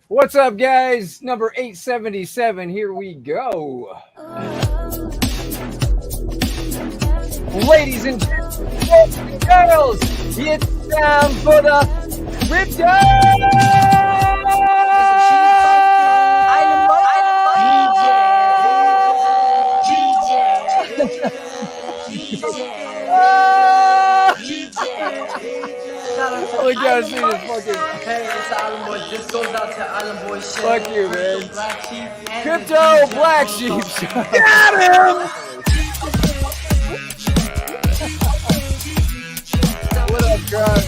What's up, guys? Number 877. Here we go. Ladies and boys and girls, it's time for the crypto. Oh, gotta see this fucking. Hey, it's the Island Boys. This goes out to Island Boys. Fuck you, man. BlackSheep and Crypto Black Sheep. Got him! What up, Grog?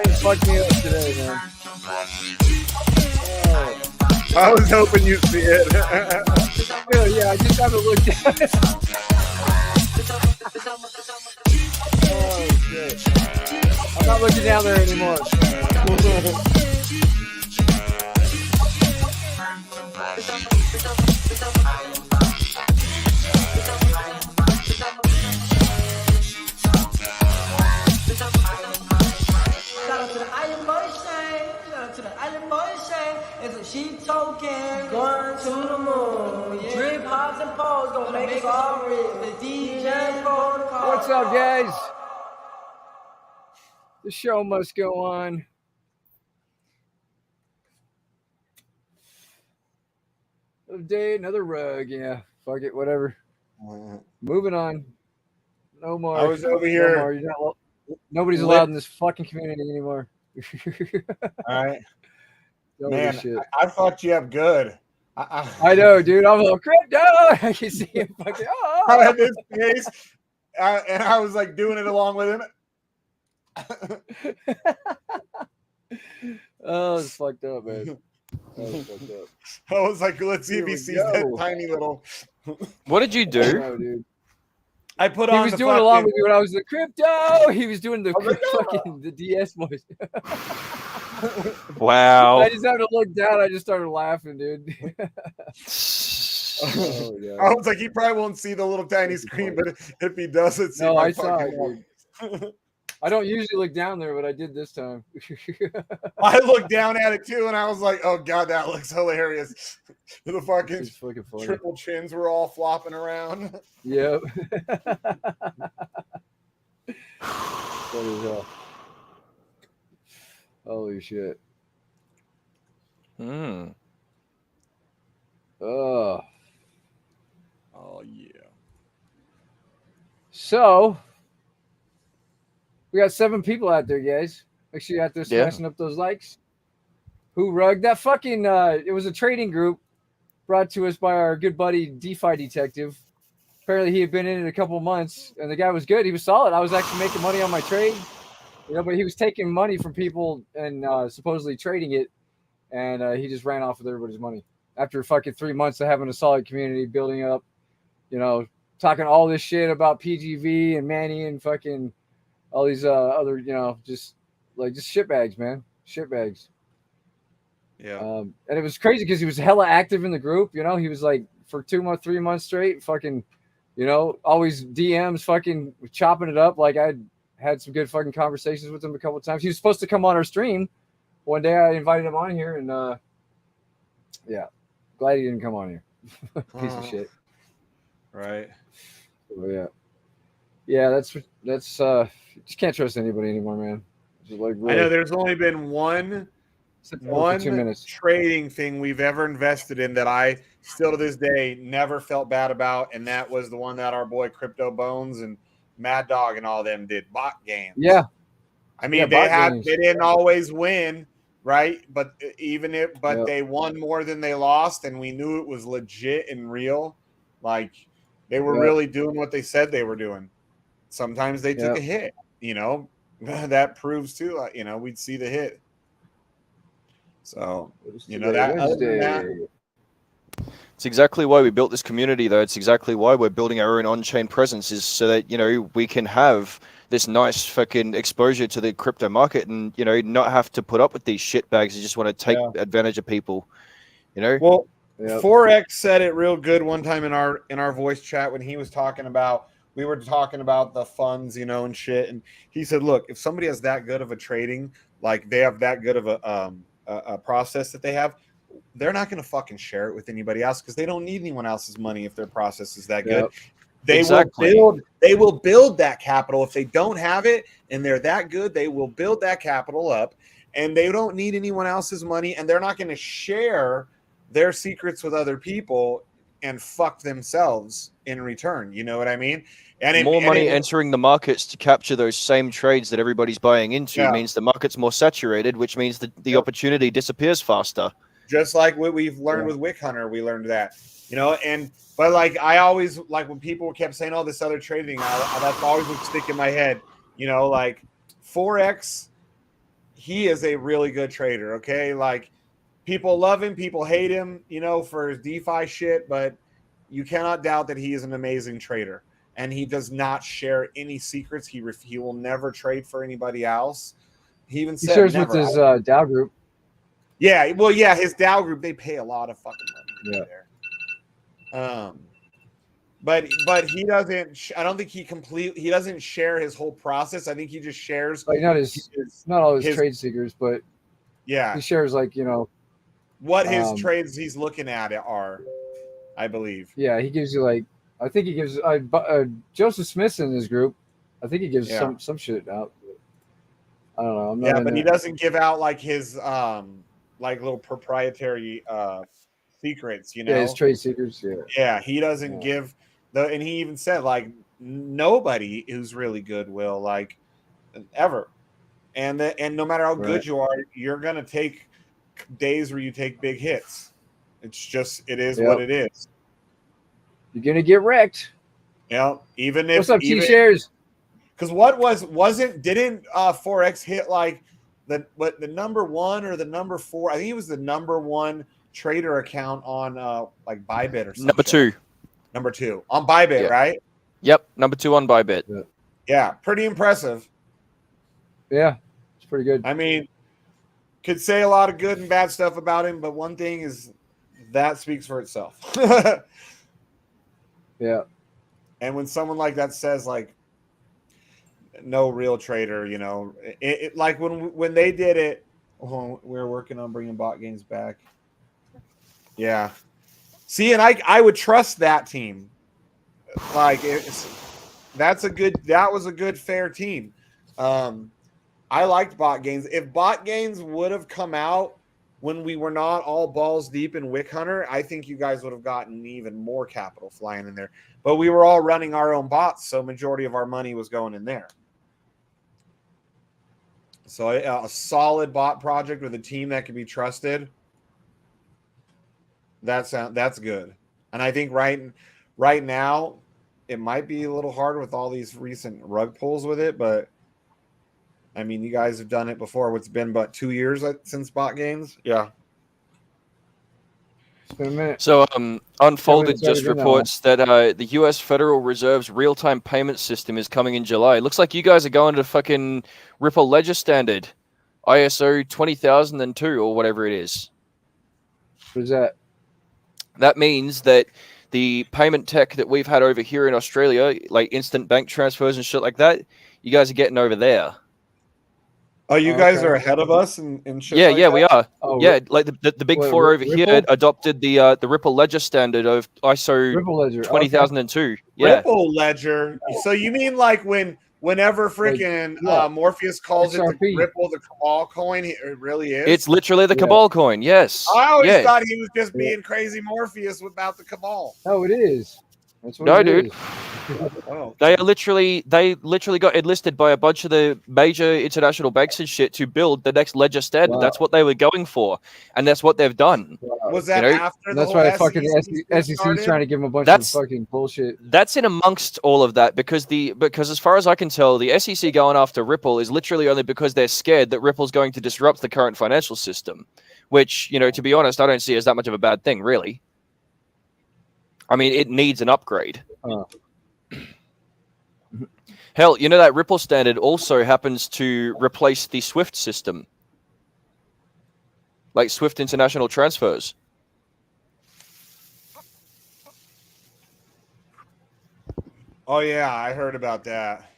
They fucked me up today, man. I was hoping you'd see it. Yeah, I just haven't looked at it. Oh, shit. I'm not looking down there anymore. Shout out to the Island Boys Shane. Shout out to the Island Boys Shane. It's a sheep token. Going to the moon. Yeah. Drip hops and poles gonna make us all real. The DJ protocol. What's up, guys? The show must go on. Another day, another rug. Yeah, fuck it, whatever. Moving on. No more. I was over here. No more. You're not, nobody's allowed in this fucking community anymore. All right. Don't Man, do shit. I fucked you up good. I know, dude. I'm like, crypto. I can see him fucking. I Oh. had this face, and I was like doing it along with him. Oh, it's fucked up, man. That was fucked up. I was like, let's see Here if he we sees go. that tiny little. What did you I do? know, dude. I put He on was the doing fucking, along with me when I was the crypto. He was doing the I was like, "No." fucking the DS voice. Wow. I just had to look down. I just started laughing, dude. Oh, yeah. I was like, he probably won't see the little tiny screen, but if he does, it's No, I saw it, dude. I don't usually look down there, but I did this time. I looked down at it too, and I was like, "Oh God, that looks hilarious." The fucking It's fucking funny. triple chins were all flopping around. Yep. Funny as hell. Holy shit. Hmm. Oh. Oh yeah. So we got 7 people out there, guys. Make sure you're out there Yeah. smashing up those likes. Who rugged that fucking it was a trading group brought to us by our good buddy DeFi Detective. Apparently he had been in it a couple months and the guy was good. He was solid. I was actually making money on my trade. But he was taking money from people and supposedly trading it, and he just ran off with everybody's money. After fucking 3 months of having a solid community, building up, talking all this shit about PGV and Manny and fucking all these other, just shitbags, man. Shitbags. Yeah. And it was crazy because he was hella active in the group. He was like for 2 months, 3 months straight, fucking, always DMs, fucking chopping it up. Like I had some good fucking conversations with him a couple of times. He was supposed to come on our stream one day. I invited him on here, and yeah, glad he didn't come on here. Piece of shit. Right. So, yeah. That's just can't trust anybody anymore, man. Just like I know there's only been one sit there for 2 minutes. trading thing we've ever invested in that I still to this day never felt bad about, and that was the one that our boy Crypto Bones and Mad Dog and all them did, bot games. Yeah. I mean, Yeah, bot games. they didn't always win, right? But they won more than they lost, and we knew it was legit and real. Like they were really doing what they said they were doing. Sometimes they took a hit, that proves too, we'd see the hit. So, It's exactly why we built this community, though. It's exactly why we're building our own on-chain presence, is so that, we can have this nice fucking exposure to the crypto market and, not have to put up with these shitbags who just want to take advantage of people, Well, 4X said it real good one time in our voice chat when he was talking about, we were talking about the funds, and shit. And he said, look, if somebody has that good of a trading, like they have that good of a a process that they have, they're not going to fucking share it with anybody else because they don't need anyone else's money if their process is that good. Yep. They Exactly. will build that capital. If they don't have it and they're that good, they will build that capital up, and they don't need anyone else's money, and they're not going to share their secrets with other people and fuck themselves in return. You know what I mean? And More money entering the markets to capture those same trades that everybody's buying into means the market's more saturated, which means that the opportunity disappears faster. Just like what we've learned with Wick Hunter, we learned that, you know. But like I always like when people kept saying all this other trading, that's always would stick in my head. You know, like Forex, he is a really good trader. Okay, like people love him, people hate him, you know, for his DeFi shit, but you cannot doubt that he is an amazing trader, and he does not share any secrets. He will never trade for anybody else. He even said shares never. with his DAO group. Yeah, well, yeah, his DAO group, they pay a lot of fucking money there. But he doesn't. I don't think he doesn't share his whole process. I think he just shares Like not all his trade secrets, but he shares like what his trades he's looking at are, I believe. Yeah, he gives you like I think he gives Joseph Smith's in his group. I think he gives some shit out. I don't know. I'm not but he doesn't give out like his like little proprietary secrets, you know. Yeah, his trade secrets. Yeah, he doesn't give and he even said like nobody who's really good will like ever, and no matter how good you are, you're gonna take days where you take big hits. It is what it is. You're gonna get wrecked. Even if what's up, T-shares? Because didn't Forex hit like the number 1 or the number 4? I think it was the number 1 trader account on like Bybit or something. Number two on Bybit, right? Yep, number 2 on Bybit. Yeah, pretty impressive. Yeah, it's pretty good. I mean, could say a lot of good and bad stuff about him, but one thing is that speaks for itself. Yeah. And when someone like that says like no real trader, you know, it like when they did it, we're working on bringing bot games back. Yeah. See, and I would trust that team. Like that was a good fair team. I liked bot games. If bot games would have come out when we were not all balls deep in Wick Hunter, I think you guys would have gotten even more capital flying in there. But we were all running our own bots, so majority of our money was going in there. So a solid bot project with a team that can be trusted. That's good. And I think right now it might be a little hard with all these recent rug pulls with it, but I mean, you guys have done it before. It's been about 2 years since bot games. Yeah. It's been a minute. So, Unfolded just reports that the U.S. Federal Reserve's real-time payment system is coming in July. It looks like you guys are going to fucking Ripple Ledger Standard, ISO 20002 or whatever it is. What is that? That means that the payment tech that we've had over here in Australia, like instant bank transfers and shit like that, you guys are getting over there. Oh, you guys are ahead of us and shit. Yeah, like that? we are. Oh, like the big four over here adopted the Ripple Ledger standard of ISO 20002. Okay. Yeah. Ripple Ledger. So you mean like whenever freaking Morpheus calls it the Ripple, the Cabal coin, it really is? It's literally the Cabal coin. Yes. I always thought he was just being crazy Morpheus about the Cabal. No, it is. That's what no, it dude. is. They literally got enlisted by a bunch of the major international banks and shit to build the next ledger standard. Wow. That's what they were going for, and that's what they've done. Wow. Was that after? That's why the fucking SEC is trying to give them a bunch of fucking bullshit. That's in amongst all of that because as far as I can tell, the SEC going after Ripple is literally only because they're scared that Ripple's going to disrupt the current financial system, which, you know, to be honest, I don't see as that much of a bad thing, really. I mean, it needs an upgrade. Hell, you know that Ripple standard also happens to replace the SWIFT system. Like SWIFT international transfers. Oh, yeah, I heard about that.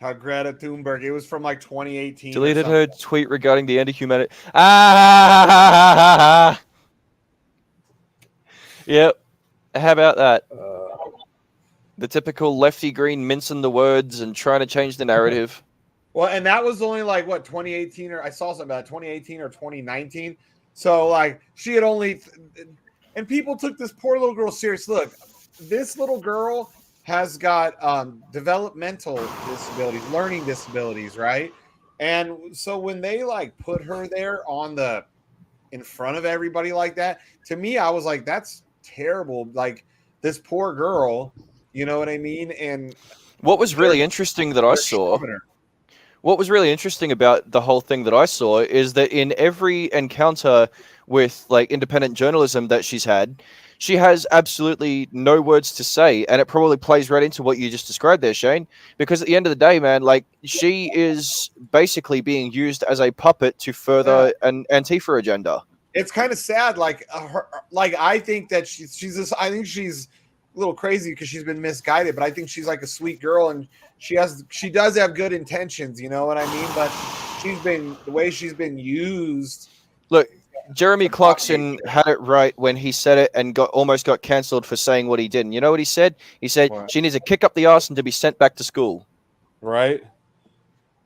Greta Thunberg. It was from like 2018. Deleted or her something. tweet regarding the anti-humanity. Ah, yep. How about that? The typical lefty green mincing the words and trying to change the narrative. Well, and that was only like what 2018 or I saw something about 2018 or 2019. So like she had only, and people took this poor little girl serious. Look, this little girl has got developmental disabilities, learning disabilities, right? And so when they like put her there on the in front of everybody like that, to me, I was like, that's terrible. Like this poor girl, you know what I mean? And What was they're really interesting that I they're saw, shoving her. what was really interesting about the whole thing that I saw is that in every encounter with like independent journalism that she's had, she has absolutely no words to say, and it probably plays right into what you just described there, Shane. Because at the end of the day, man, like she is basically being used as a puppet to Yeah. further an Antifa agenda. It's kind of sad. Like, like I think that she's this. I think she's a little crazy because she's been misguided. But I think she's like a sweet girl, and she does have good intentions. You know what I mean? But the way she's been used Look, Jeremy to propagate Clarkson shit. had it right when he said it and almost got cancelled for saying what he did. And you know what he said? He said What? she needs a kick up the arse and to be sent back to school. Right?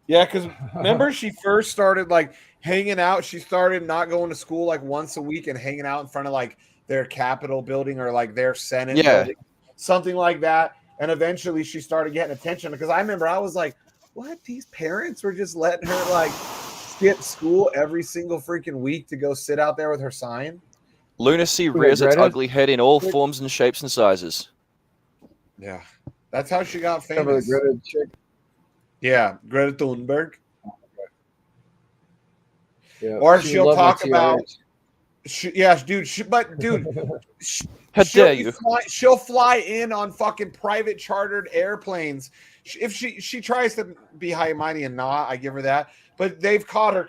Yeah, because remember she first started like hanging out. She started not going to school like once a week and hanging out in front of like their Capitol building or like their Senate Yeah. building, something like that. And eventually she started getting attention because I remember I was like, what? These parents were just letting her like skip school every single freaking week to go sit out there with her sign. Lunacy Who, rears its Greta? ugly head in all forms and shapes and sizes. Yeah. That's how she got Talking about the famous. Greta chick. Yeah. Greta Thunberg. Yeah, Or she she'll loved my talk about TRH. yeah, dude. Dude, How dare you? she'll fly in on fucking private chartered airplanes. If she tries to be high and mighty and not, I give her that. But they've caught her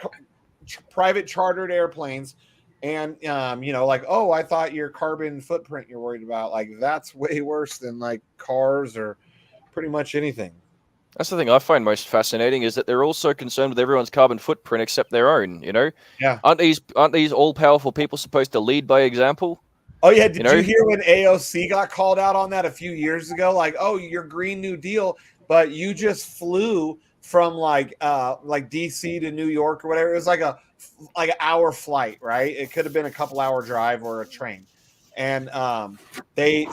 private chartered airplanes, and you know, like, oh, I thought your carbon footprint you're worried about. Like that's way worse than like cars or pretty much anything. That's the thing I find most fascinating is that they're also concerned with everyone's carbon footprint except their own. You know, Yeah. aren't these all powerful people supposed to lead by example? Oh yeah, did You know, you hear when AOC got called out on that a few years ago? Like, oh, your Green New Deal, but you just flew from like DC to New York or whatever. It was like an hour flight, right? It could have been a couple hour drive or a train. And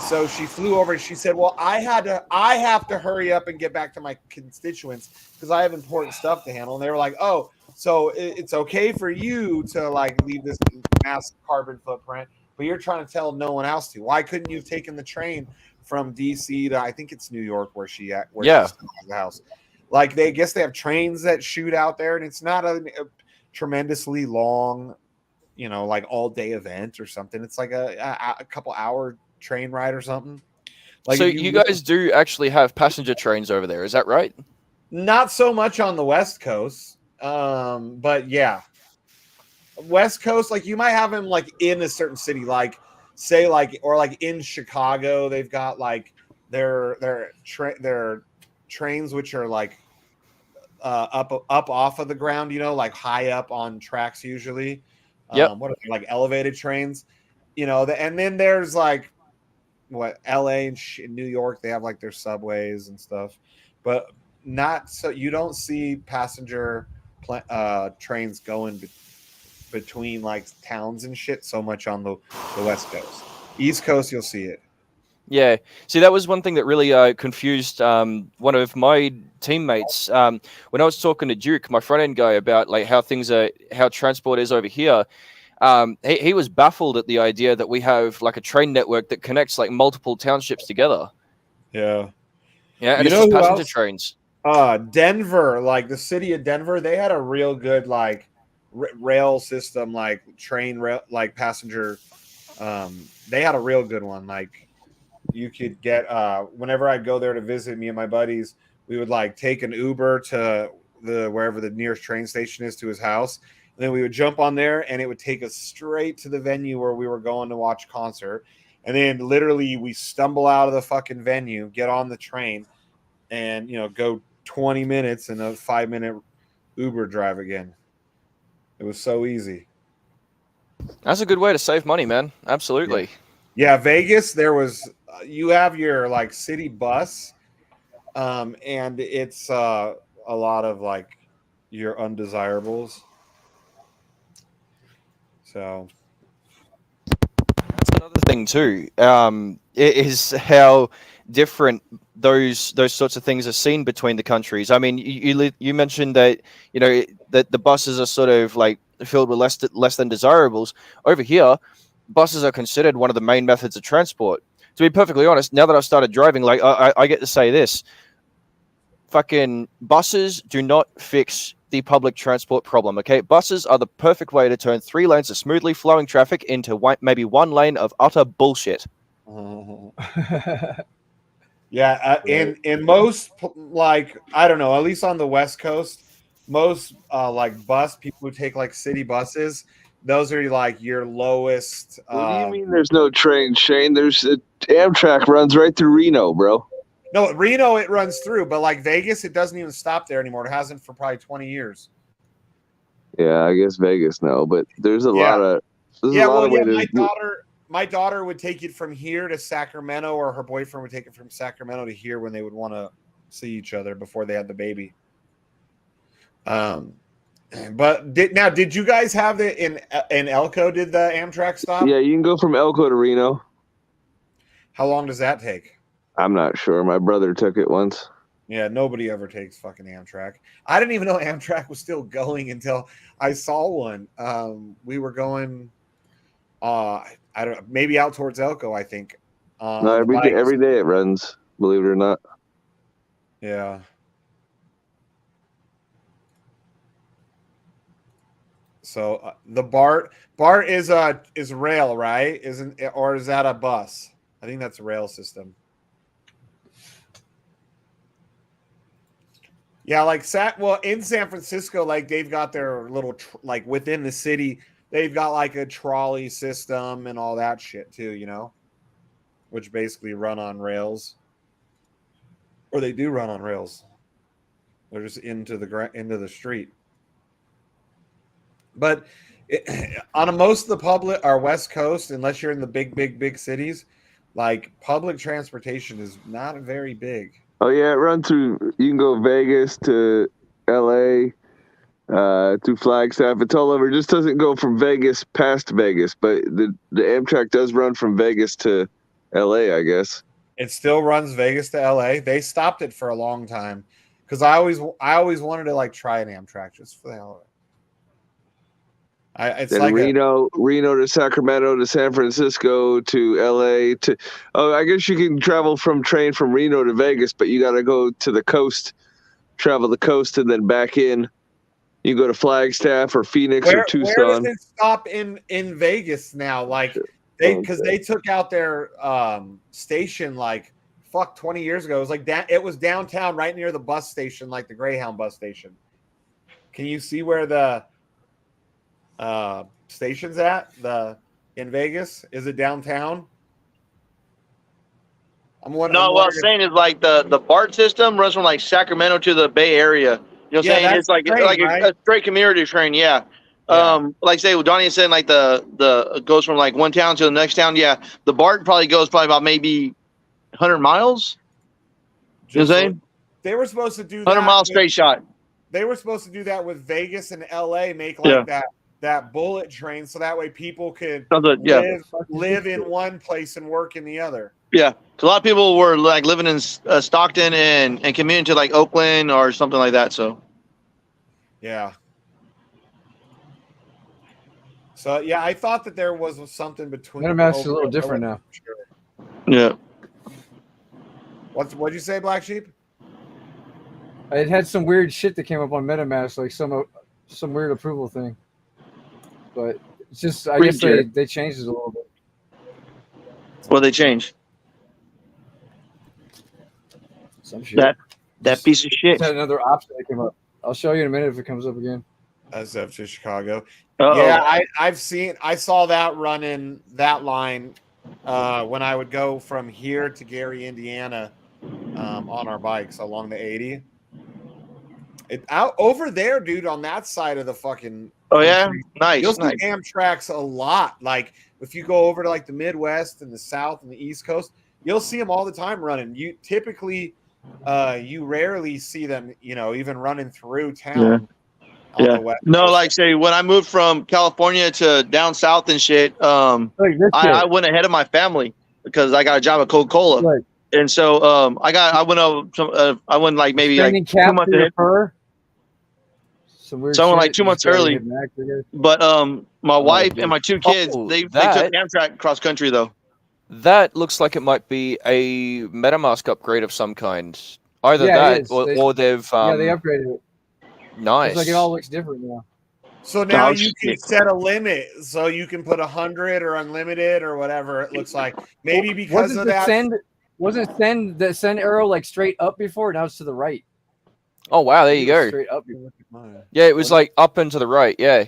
so she flew over and she said, well, I have to hurry up and get back to my constituents because I have important stuff to handle. And they were like, oh, so it's okay for you to like leave this massive carbon footprint, but you're trying to tell no one else to. Why couldn't you have taken the train from DC to I think it's New York where she still has the house? Like they guess they have trains that shoot out there, and it's not a tremendously long, you know, like all day event or something. It's like a couple hour train ride or something. Like so you guys do actually have passenger trains over there, is that right? Not so much on the West Coast, but yeah. West Coast, like you might have them like in a certain city, like say like or like in Chicago, they've got like their trains which are like up off of the ground, you know, like high up on tracks usually. Yep. What are they, like elevated trains, you know? And then there's like what LA and New York, they have like their subways and stuff, but not so you don't see passenger trains going between like towns and shit so much on the West Coast. East Coast, you'll see it. Yeah. See, that was one thing that really confused one of my teammates when I was talking to Duke, my front end guy, about like how transport is over here. He was baffled at the idea that we have like a train network that connects like multiple townships together. Yeah. Yeah, and You it's know just who passenger else? trains. Denver, like the city of Denver, they had a real good like rail system, like train rail, like passenger. They had a real good one. Like you could get whenever I'd go there to visit me and my buddies, we would like take an Uber to wherever the nearest train station is to his house. And then we would jump on there and it would take us straight to the venue where we were going to watch concert. And then literally we stumble out of the fucking venue, get on the train and, you know, go 20 minutes and a 5-minute Uber drive again. It was so easy. That's a good way to save money, man. Absolutely. Yeah, Vegas, there was you have your like city bus, and it's a lot of like your undesirables. So That's another thing too. Is how different those sorts of things are seen between the countries. I mean, you mentioned that that the buses are sort of like filled with less than desirables. Over here, buses are considered one of the main methods of transport. To be perfectly honest, now that I've started driving, like I get to say this: fucking buses do not fix the public transport problem. Okay, buses are the perfect way to turn 3 lanes of smoothly flowing traffic into maybe 1 lane of utter bullshit. yeah, in most like I don't know, at least on the West Coast, most like bus people who take like city buses, those are like your lowest. What do you mean there's no train, Shane? There's Amtrak runs right through Reno, bro. No, Reno it runs through, but like Vegas, it doesn't even stop there anymore. It hasn't for probably 20 years. Yeah, I guess Vegas no, but there's a lot of ways. My daughter would take it from here to Sacramento, or her boyfriend would take it from Sacramento to here when they would want to see each other before they had the baby. But did you guys have it in Elko? Did the Amtrak stop? Yeah, you can go from Elko to Reno. How long does that take? I'm not sure. My brother took it once. Yeah, nobody ever takes fucking Amtrak. I didn't even know Amtrak was still going until I saw one. We were going, I don't know, maybe out towards Elko, I think. No, every day it runs, believe it or not. Yeah. So the BART is rail, right? Isn't it, or is that a bus? I think that's a rail system. Yeah, like in San Francisco, like they've got their little like within the city, they've got like a trolley system and all that shit too, which basically run on rails, or they do run on rails. They're just into the street. But on most of the public or West Coast, unless you're in the big cities, like public transportation is not very big. Oh yeah, it runs through. You can go Vegas to L.A. Through Flagstaff. It's all over. It just doesn't go from Vegas past Vegas, but the Amtrak does run from Vegas to L.A. I guess it still runs Vegas to L.A. They stopped it for a long time because I always wanted to like try an Amtrak just for the hell of it. It's then like Reno to Sacramento to San Francisco to LA to. Oh, I guess you can travel from train from Reno to Vegas, but you got to go to the coast, travel the coast, and then back in. You go to Flagstaff or Phoenix or Tucson. Where does it stop in Vegas now? Like because they took out their station like 20 years ago. It was like it was downtown, right near the bus station, like the Greyhound bus station. Can you see where the station's at in Vegas? Is it downtown? What I'm saying is like the BART system runs from like Sacramento to the Bay Area. You know what I'm saying? It's like a straight community train. Yeah. Like say what Donnie said, like the goes from like one town to the next town. Yeah. The BART probably goes about maybe 100 miles. You know what I'm saying? They were supposed to do 100 miles straight shot. They were supposed to do that with Vegas and LA, make like that bullet train, so that way people could live in one place and work in the other. Yeah, so a lot of people were like living in Stockton and commuting to like Oakland or something like that. So, yeah. So yeah, I thought that there was something between. Metamask is a little different now. Sure. Yeah. What'd you say, Black Sheep? It had some weird shit that came up on MetaMask, like some weird approval thing. But it's just, I guess they changed it a little bit. What they changed? Some shit. That piece of shit. Had another option that came up. I'll show you in a minute if it comes up again. That's up to Chicago. Uh-oh. Yeah, I saw that running that line when I would go from here to Gary, Indiana, on our bikes along the 80. Out over there, dude, on that side of the fucking country, you'll see nice. Amtrak's a lot. Like if you go over to like the Midwest and the South and the East Coast, you'll see them all the time running. You typically, you rarely see them, even running through town. On the West No, Coast. like say when I moved from California to down south and shit, I went ahead of my family because I got a job at Coca-Cola. Right. And so I went like maybe like 2 months ahead. Someone like 2 months early. But my wife and my 2 kids, they took Amtrak cross country though. That looks like it might be a MetaMask upgrade of some kind. Either or they've they upgraded it. Nice. It's like it all looks different now. So now you can set a limit, so you can put 100 or unlimited or whatever it looks like. Maybe because of that. Wasn't the send arrow like straight up before? Now it's to the right. Oh wow, there you go. Straight up. Yeah, it was like up and to the right. Yeah.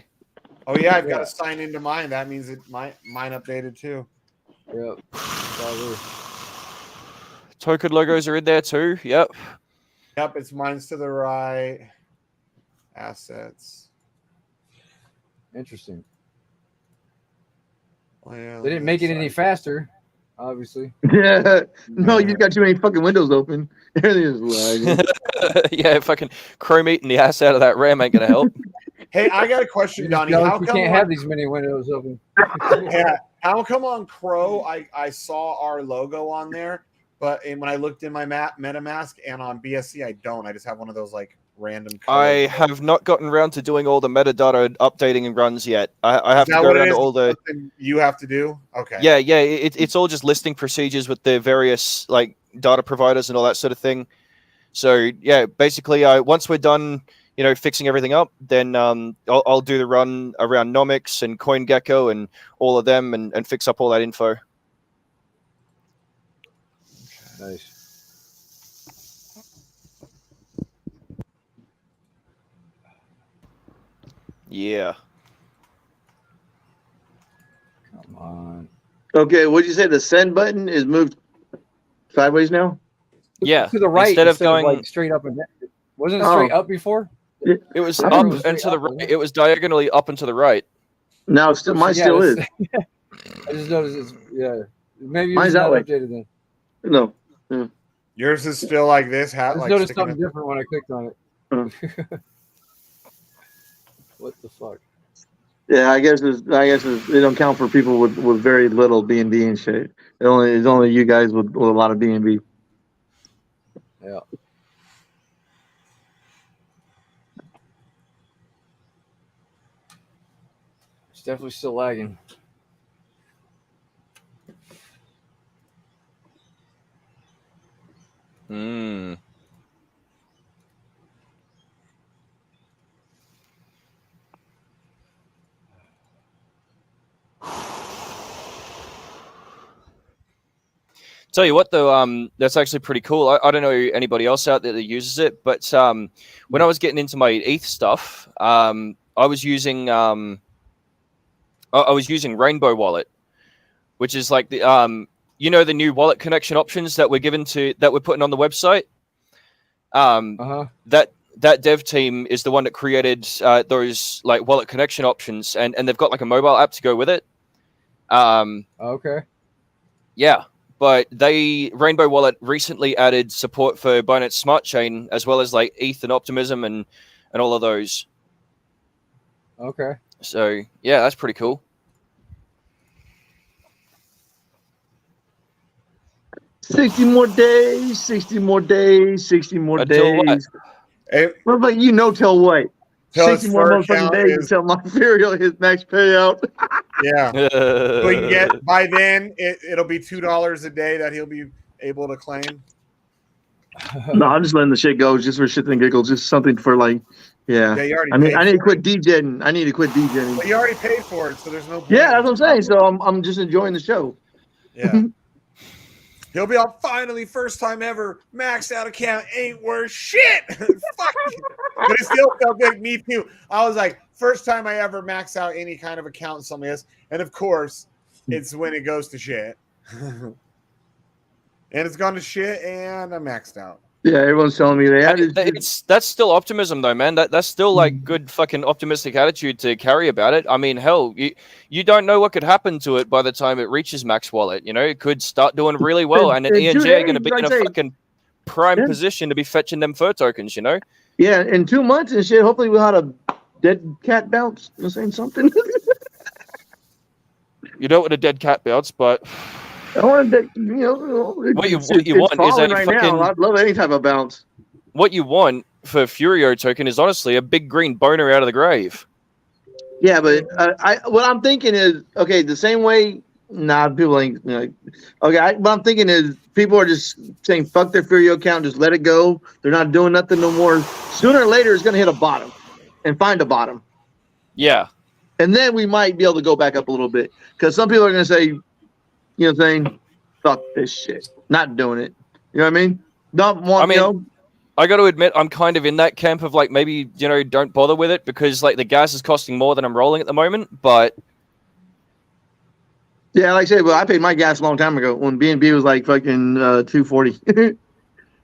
Oh yeah, I've got to sign into mine. That means mine updated too. Yep. Token logos are in there too. Yep. Yep, it's mine's to the right. Assets. Interesting. Well, yeah, they didn't make it any faster, obviously. Yeah. No, you got too many fucking windows open. Everything is lagging. Yeah, fucking Chrome eating the ass out of that RAM ain't gonna help. Hey, I got a question, Donnie. How come can't have these many windows open? Yeah. How come on Crow I saw our logo on there, but when I looked in my MetaMask and on BSC I don't. I just have one of those like random colors. I have not gotten around to doing all the metadata updating and runs yet. I have to go around to all the. You have to do. Okay. Yeah. It's all just listing procedures with the various like data providers and all that sort of thing. So yeah, basically, once we're done, fixing everything up, then I'll do the run around Nomics and CoinGecko and all of them and fix up all that info. Nice. Yeah. Come on. Okay, what'd you say? The send button is moved sideways now? Yeah. To the right instead of going like straight up and down. Wasn't it straight up before? It was up and to the right. It was diagonally up and to the right. No, mine still is. I just noticed maybe mine's not that way. updated then. No. Yeah. Yours is still like this. I just noticed something different when I clicked on it. What the fuck? Yeah, I guess they don't count for people with very little BNB and shit. It's only you guys with a lot of BNB. Yeah. It's definitely still lagging. Tell you what, though, that's actually pretty cool. I don't know anybody else out there that uses it, but when I was getting into my ETH stuff, I was using Rainbow Wallet, which is like the the new wallet connection options that we're putting on the website. That dev team is the one that created those like wallet connection options, and they've got like a mobile app to go with it. Okay. Yeah. But Rainbow Wallet recently added support for Binance Smart Chain as well as like ETH and Optimism and all of those. Okay. So yeah, that's pretty cool. 60 more days, 60 more days, 60 more Until days. What? Hey, what about till what? 60 more motherfucking days until my Imperial hits max payout. Yeah. So you get by then it'll be $2 a day that he'll be able to claim. No, I'm just letting the shit go, just for shits and giggles, just something for like, yeah. You already I need to quit DJing. I need to quit DJing. But you already paid for it, so there's no. Yeah, that's what I'm saying. So I'm just enjoying the show. Yeah. He'll be all finally first time ever maxed out account ain't worth shit. Fuck you. But it still felt good. Me too. I was like, first time I ever max out any kind of account in something else. And of course, it's when it goes to shit. And it's gone to shit and I'm maxed out. Yeah, everyone's telling me they had that's still optimism though, man. That's still like good fucking optimistic attitude to carry about it. I mean, hell, you don't know what could happen to it by the time it reaches max wallet. You know, it could start doing really well, and ENG are going to be in a fucking prime position to be fetching them fur tokens. You know. Yeah, in 2 months and shit. Hopefully, we'll have a dead cat bounce. You saying something? You don't want a dead cat bounce, but I want that. What you want is a right fucking. Now. I'd love any type of bounce. What you want for Furio token is honestly a big green boner out of the grave. Yeah, but what I'm thinking is okay. The same way, people ain't okay. What I'm thinking is people are just saying fuck their Furio account, just let it go. They're not doing nothing no more. Sooner or later, it's gonna hit a bottom, and find a bottom. Yeah, and then we might be able to go back up a little bit because some people are gonna say, you know what I'm saying? Fuck this shit. Not doing it. You know what I mean? I got to admit, I'm kind of in that camp of like maybe, don't bother with it because like the gas is costing more than I'm rolling at the moment. But yeah, like I said, I paid my gas a long time ago when B&B was like fucking $2.40.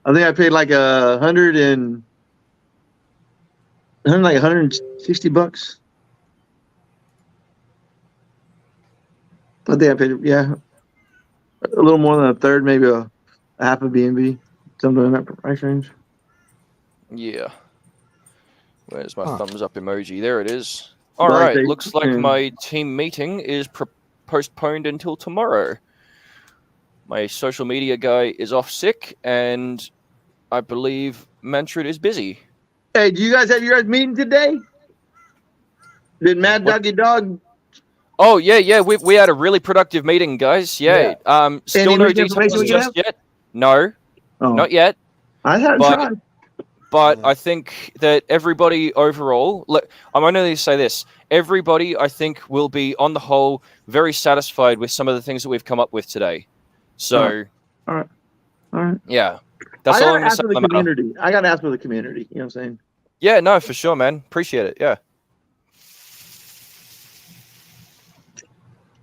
I think I paid like $160. I think I paid a little more than a third, maybe a half of B&B, something in that price range. Yeah. Where's my thumbs up emoji? There it is. All right. Looks like my team meeting is postponed until tomorrow. My social media guy is off sick, and I believe Manfred is busy. Hey, do you guys have your guys' meeting today? Did Mad Doggy Dog? Oh yeah. We had a really productive meeting, guys. Yeah. Still no details just yet. No, not yet. I hadn't tried. But I think that everybody overall, I'm only going to say this, everybody I think will be on the whole very satisfied with some of the things that we've come up with today. So, all right. Yeah. That's all I'm going to say. I got to ask for the community. You know what I'm saying? Yeah, no, for sure, man. Appreciate it. Yeah.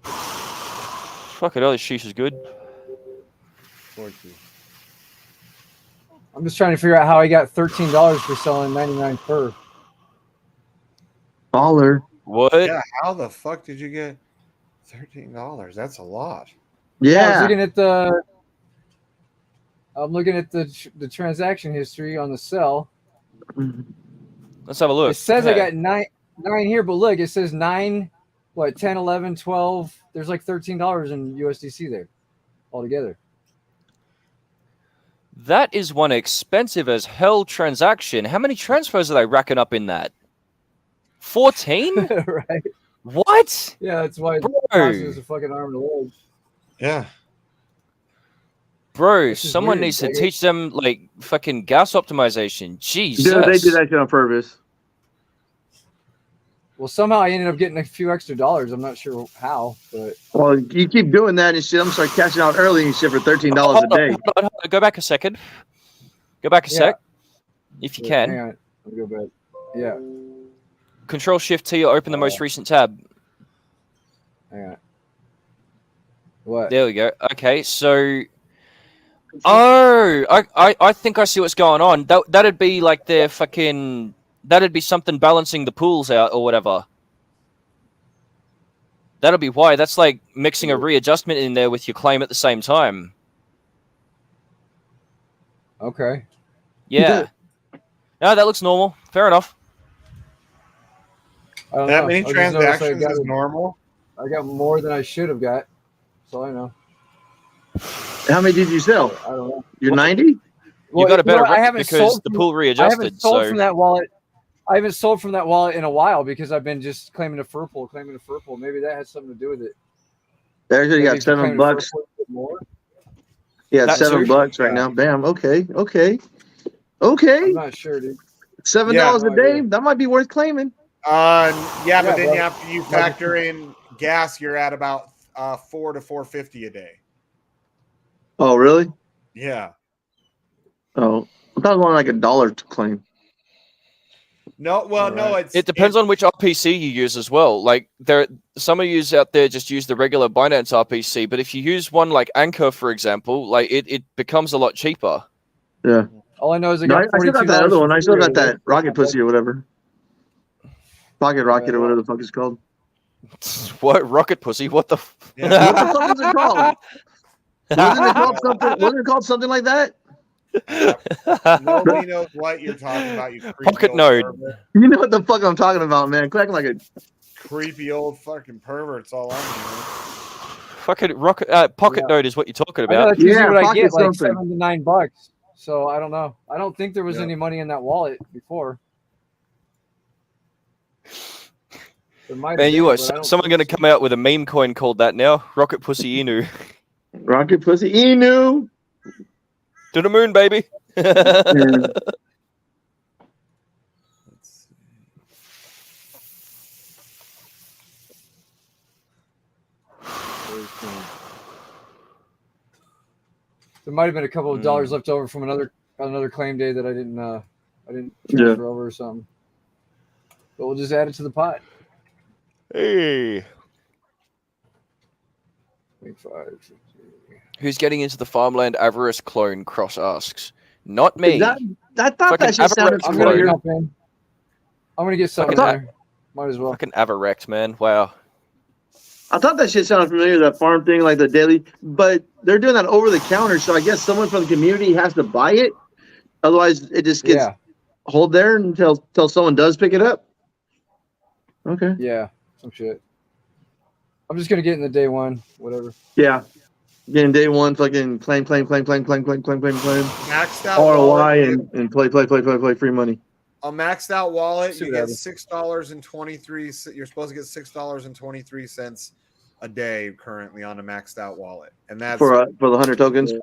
Fucking hell, this sheesh is good. I'm just trying to figure out how I got $13 for selling 99 fur. Baller. What? Yeah, how the fuck did you get $13? That's a lot. Yeah. I was looking at the transaction history on the sell. Let's have a look. It says I got nine here, but look, it says 9, 10, 11, 12. There's like $13 in USDC there altogether. That is one expensive as hell transaction. How many transfers are they racking up in that? 14? Right. What? Yeah, that's why it's a fucking arm and a leg. Yeah. Bro, someone needs to teach them like fucking gas optimization. Jesus. Dude, they do that shit on purpose. Well, somehow I ended up getting a few extra dollars. I'm not sure how, but well, you keep doing that and shit. I'm start cashing out early and shit for $13 a day. Hold on. Go back a second. Go back a sec, if you can. Hang on, let me go back. Yeah. Control Shift T or open the most recent tab. Hang on. What? There we go. Okay, so. I think I see what's going on. That'd be like their fucking. That'd be something balancing the pools out or whatever. That'll be why. That's like mixing a readjustment in there with your claim at the same time. Okay. Yeah. No, that looks normal. Fair enough. That many transactions is normal? I got more than I should have got. So I know. How many did you sell? I don't know. You're 90? You got a better record because the pool readjusted. I haven't sold from that wallet. I haven't sold from that wallet in a while because I've been just claiming a fur pool. Maybe that has something to do with it. There you got $7. Yeah, That's $7 right now. Bam. Okay. I'm not sure, dude. $7 a day. That might be worth claiming. But then after you factor in gas, you're at about $4 to $4.50 a day. Oh, really? Yeah. Oh, I thought it was only like $1 to claim. No, well, no, it depends on which RPC you use as well. Like some of you out there just use the regular Binance RPC, but if you use one like Anchor, for example, like it becomes a lot cheaper. Yeah. All I know is I No, got I still got that $42 other for one. I still free got over there. that rocket pussy or whatever. Pocket rocket or whatever the fuck it's called. What rocket pussy? What the? Yeah. What the fuck was it called? Wasn't it called something? Wasn't it called something like that? Nobody knows what you're talking about. You creepy Pocket old node. pervert. You know what the fuck I'm talking about, man. Quacking like a Creepy old fucking perverts all on you. Fucking rocket pocket node is what you're talking I know about. that's usually what I pocket get, like something. $7 to $9. So I don't know. I don't think there was any money in that wallet before. There might have Man, you been, are but I don't someone going to think so. come out with a meme coin called that now? Rocket pussy Inu. Rocket pussy Inu. To the moon, baby. There might have been a couple of dollars left over from another claim day that I didn't transfer over or something. But we'll just add it to the pot. Hey. 25. Who's getting into the farmland avarice clone? Cross asks. Not me. I thought Fucking that shit sounded Avarice I'm gonna familiar. jump in. I'm gonna get something in there. Might as well. Fucking Avarect, man. Wow. I thought that shit sounded familiar, that farm thing, like the daily, but they're doing that over the counter, so I guess someone from the community has to buy it. Otherwise, it just gets hold there until someone does pick it up. Okay. Yeah, some shit. I'm just gonna get in the day one, whatever. Yeah. Getting day one, fucking claim. Maxed out ROI wallet, and play free money. a maxed out wallet, See you what get happens. $6.23. You're supposed to get $6.23 a day currently on a maxed out wallet, and that's For the 100 tokens.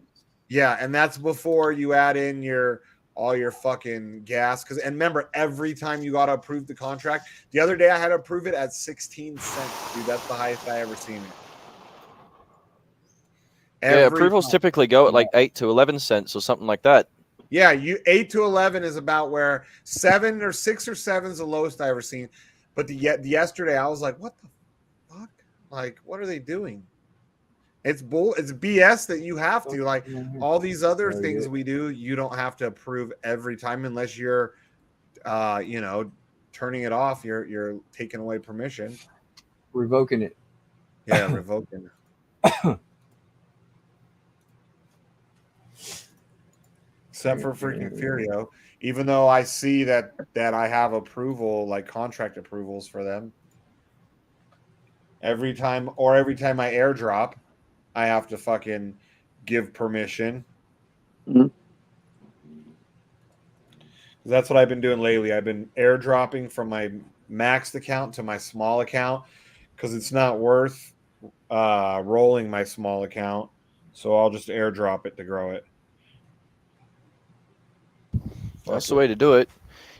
yeah, and that's before you add in all your fucking gas. And remember, every time you got to approve the contract, the other day I had to approve it at 16 cents, dude. That's the highest I ever seen it. Approvals typically go at like 8 to 11 cents or something like that. Yeah, 8 to 11 is about where 7 or 6 or 7 is the lowest I ever seen. But yesterday I was like, what the fuck? Like, what are they doing? It's BS that you have to, like, all these other things we do, you don't have to approve every time unless you're turning it off, you're taking away permission. Revoking it. Yeah, revoking it. Except for freaking Furio. Even though I see that I have approval, like contract approvals for them. Every time I airdrop, I have to fucking give permission. Mm-hmm. That's what I've been doing lately. I've been airdropping from my maxed account to my small account because it's not worth rolling my small account. So I'll just airdrop it to grow it. That's the way to do it.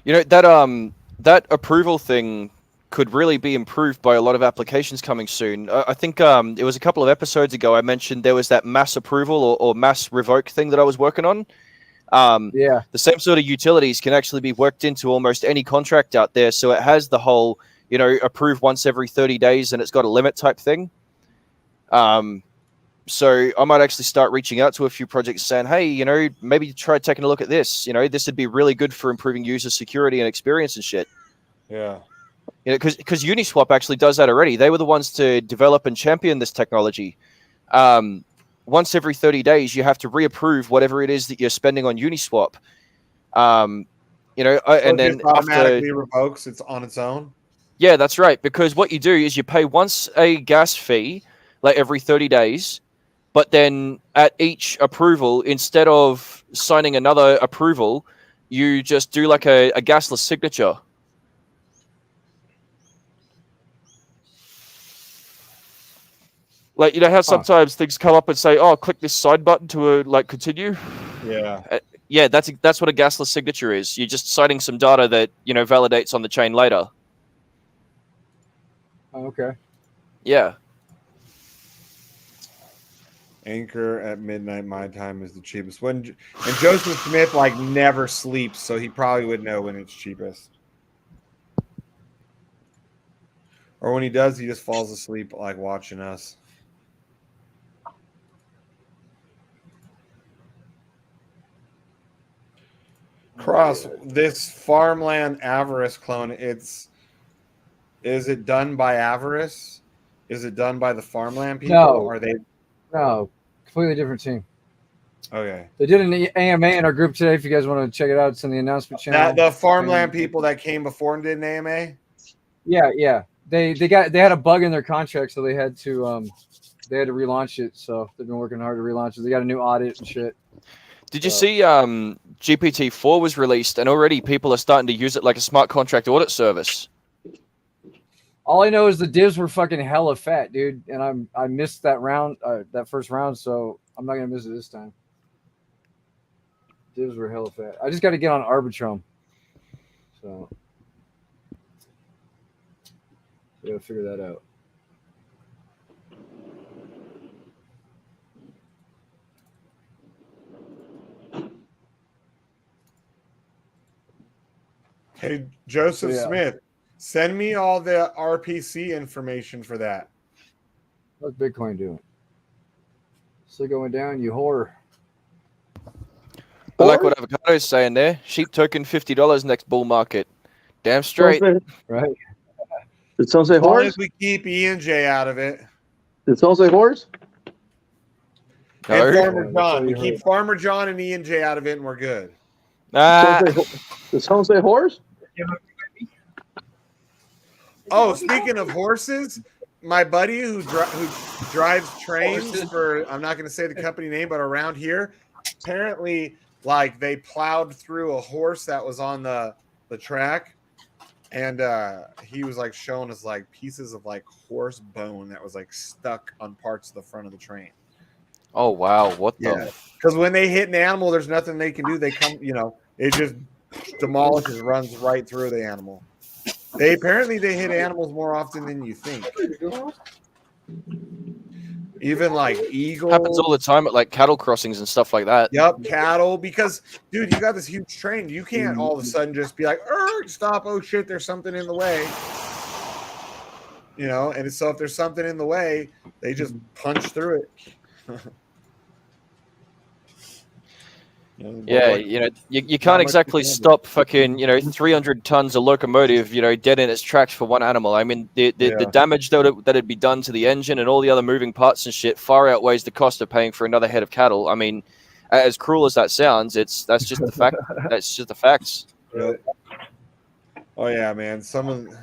You know, that approval thing could really be improved by a lot of applications coming soon. I think it was a couple of episodes ago I mentioned there was that mass approval or mass revoke thing that I was working on. The same sort of utilities can actually be worked into almost any contract out there. So it has the whole, approve once every 30 days and it's got a limit type thing. So I might actually start reaching out to a few projects saying, hey, maybe try taking a look at this. This would be really good for improving user security and experience and shit. Yeah. Because Uniswap actually does that already. They were the ones to develop and champion this technology. Once every 30 days, you have to reapprove whatever it is that you're spending on Uniswap. And then automatically revokes it's on its own. Yeah, that's right. Because what you do is you pay once a gas fee, like every 30 days. But then at each approval, instead of signing another approval, you just do like a gasless signature. Like, how sometimes things come up and say, "Oh, click this sign button to continue." Yeah. Yeah, that's what a gasless signature is. You're just citing some data that validates on the chain later. Oh, okay. Yeah. Anchor at midnight my time is the cheapest. And Joseph Smith never sleeps, so he probably would know when it's cheapest. Or when he does, he just falls asleep watching us. Cross, this Farmland Avarice clone, is it done by Avarice? Is it done by the Farmland people? No. Are they? No, completely different team. Okay. They did an AMA in our group today. If you guys want to check it out, it's in the announcement channel. The Farmland people that came before and did an AMA? Yeah. They had a bug in their contract, so they had to relaunch it. So they've been working hard to relaunch it. They got a new audit and shit. Did you see GPT-4 was released, and already people are starting to use it like a smart contract audit service? All I know is the divs were fucking hella fat, dude, and I missed that round, that first round, so I'm not gonna miss it this time. Divs were hella fat. I just got to get on Arbitrum, so I gotta figure that out. Hey, Joseph Smith, send me all the RPC information for that. What's Bitcoin doing? Still going down, you whore. I like what Avocado's saying there. Sheep token $50 next bull market. Damn straight. Right. Did someone say As long horse? as we keep E and J out of it. Did someone say horse? And No. Farmer John. We keep Farmer John and E and J out of it, and we're good. Did someone say horse? Oh, speaking of horses, my buddy who drives trains for, I'm not going to say the company name, but around here, apparently, like, they plowed through a horse that was on the track, and he was like showing us like pieces of like horse bone that was like stuck on parts of the front of the train. Oh wow, what the? Because when they hit an animal, there's nothing they can do. They come, it just demolishes, runs right through the animal. They hit animals more often than you think. Even like eagles. Happens all the time at like cattle crossings and stuff like that. Yep, cattle. Because, dude, you got this huge train. You can't all of a sudden just be like, stop. Oh, shit, there's something in the way. And so if there's something in the way, they just punch through it. You can't exactly stop fucking 300 tons of locomotive dead in its tracks for one animal. I mean the damage that'd be done to the engine and all the other moving parts and shit far outweighs the cost of paying for another head of cattle. I mean, as cruel as that sounds, that's just the fact. That's just the facts. Yep. Oh yeah, man. Sometimes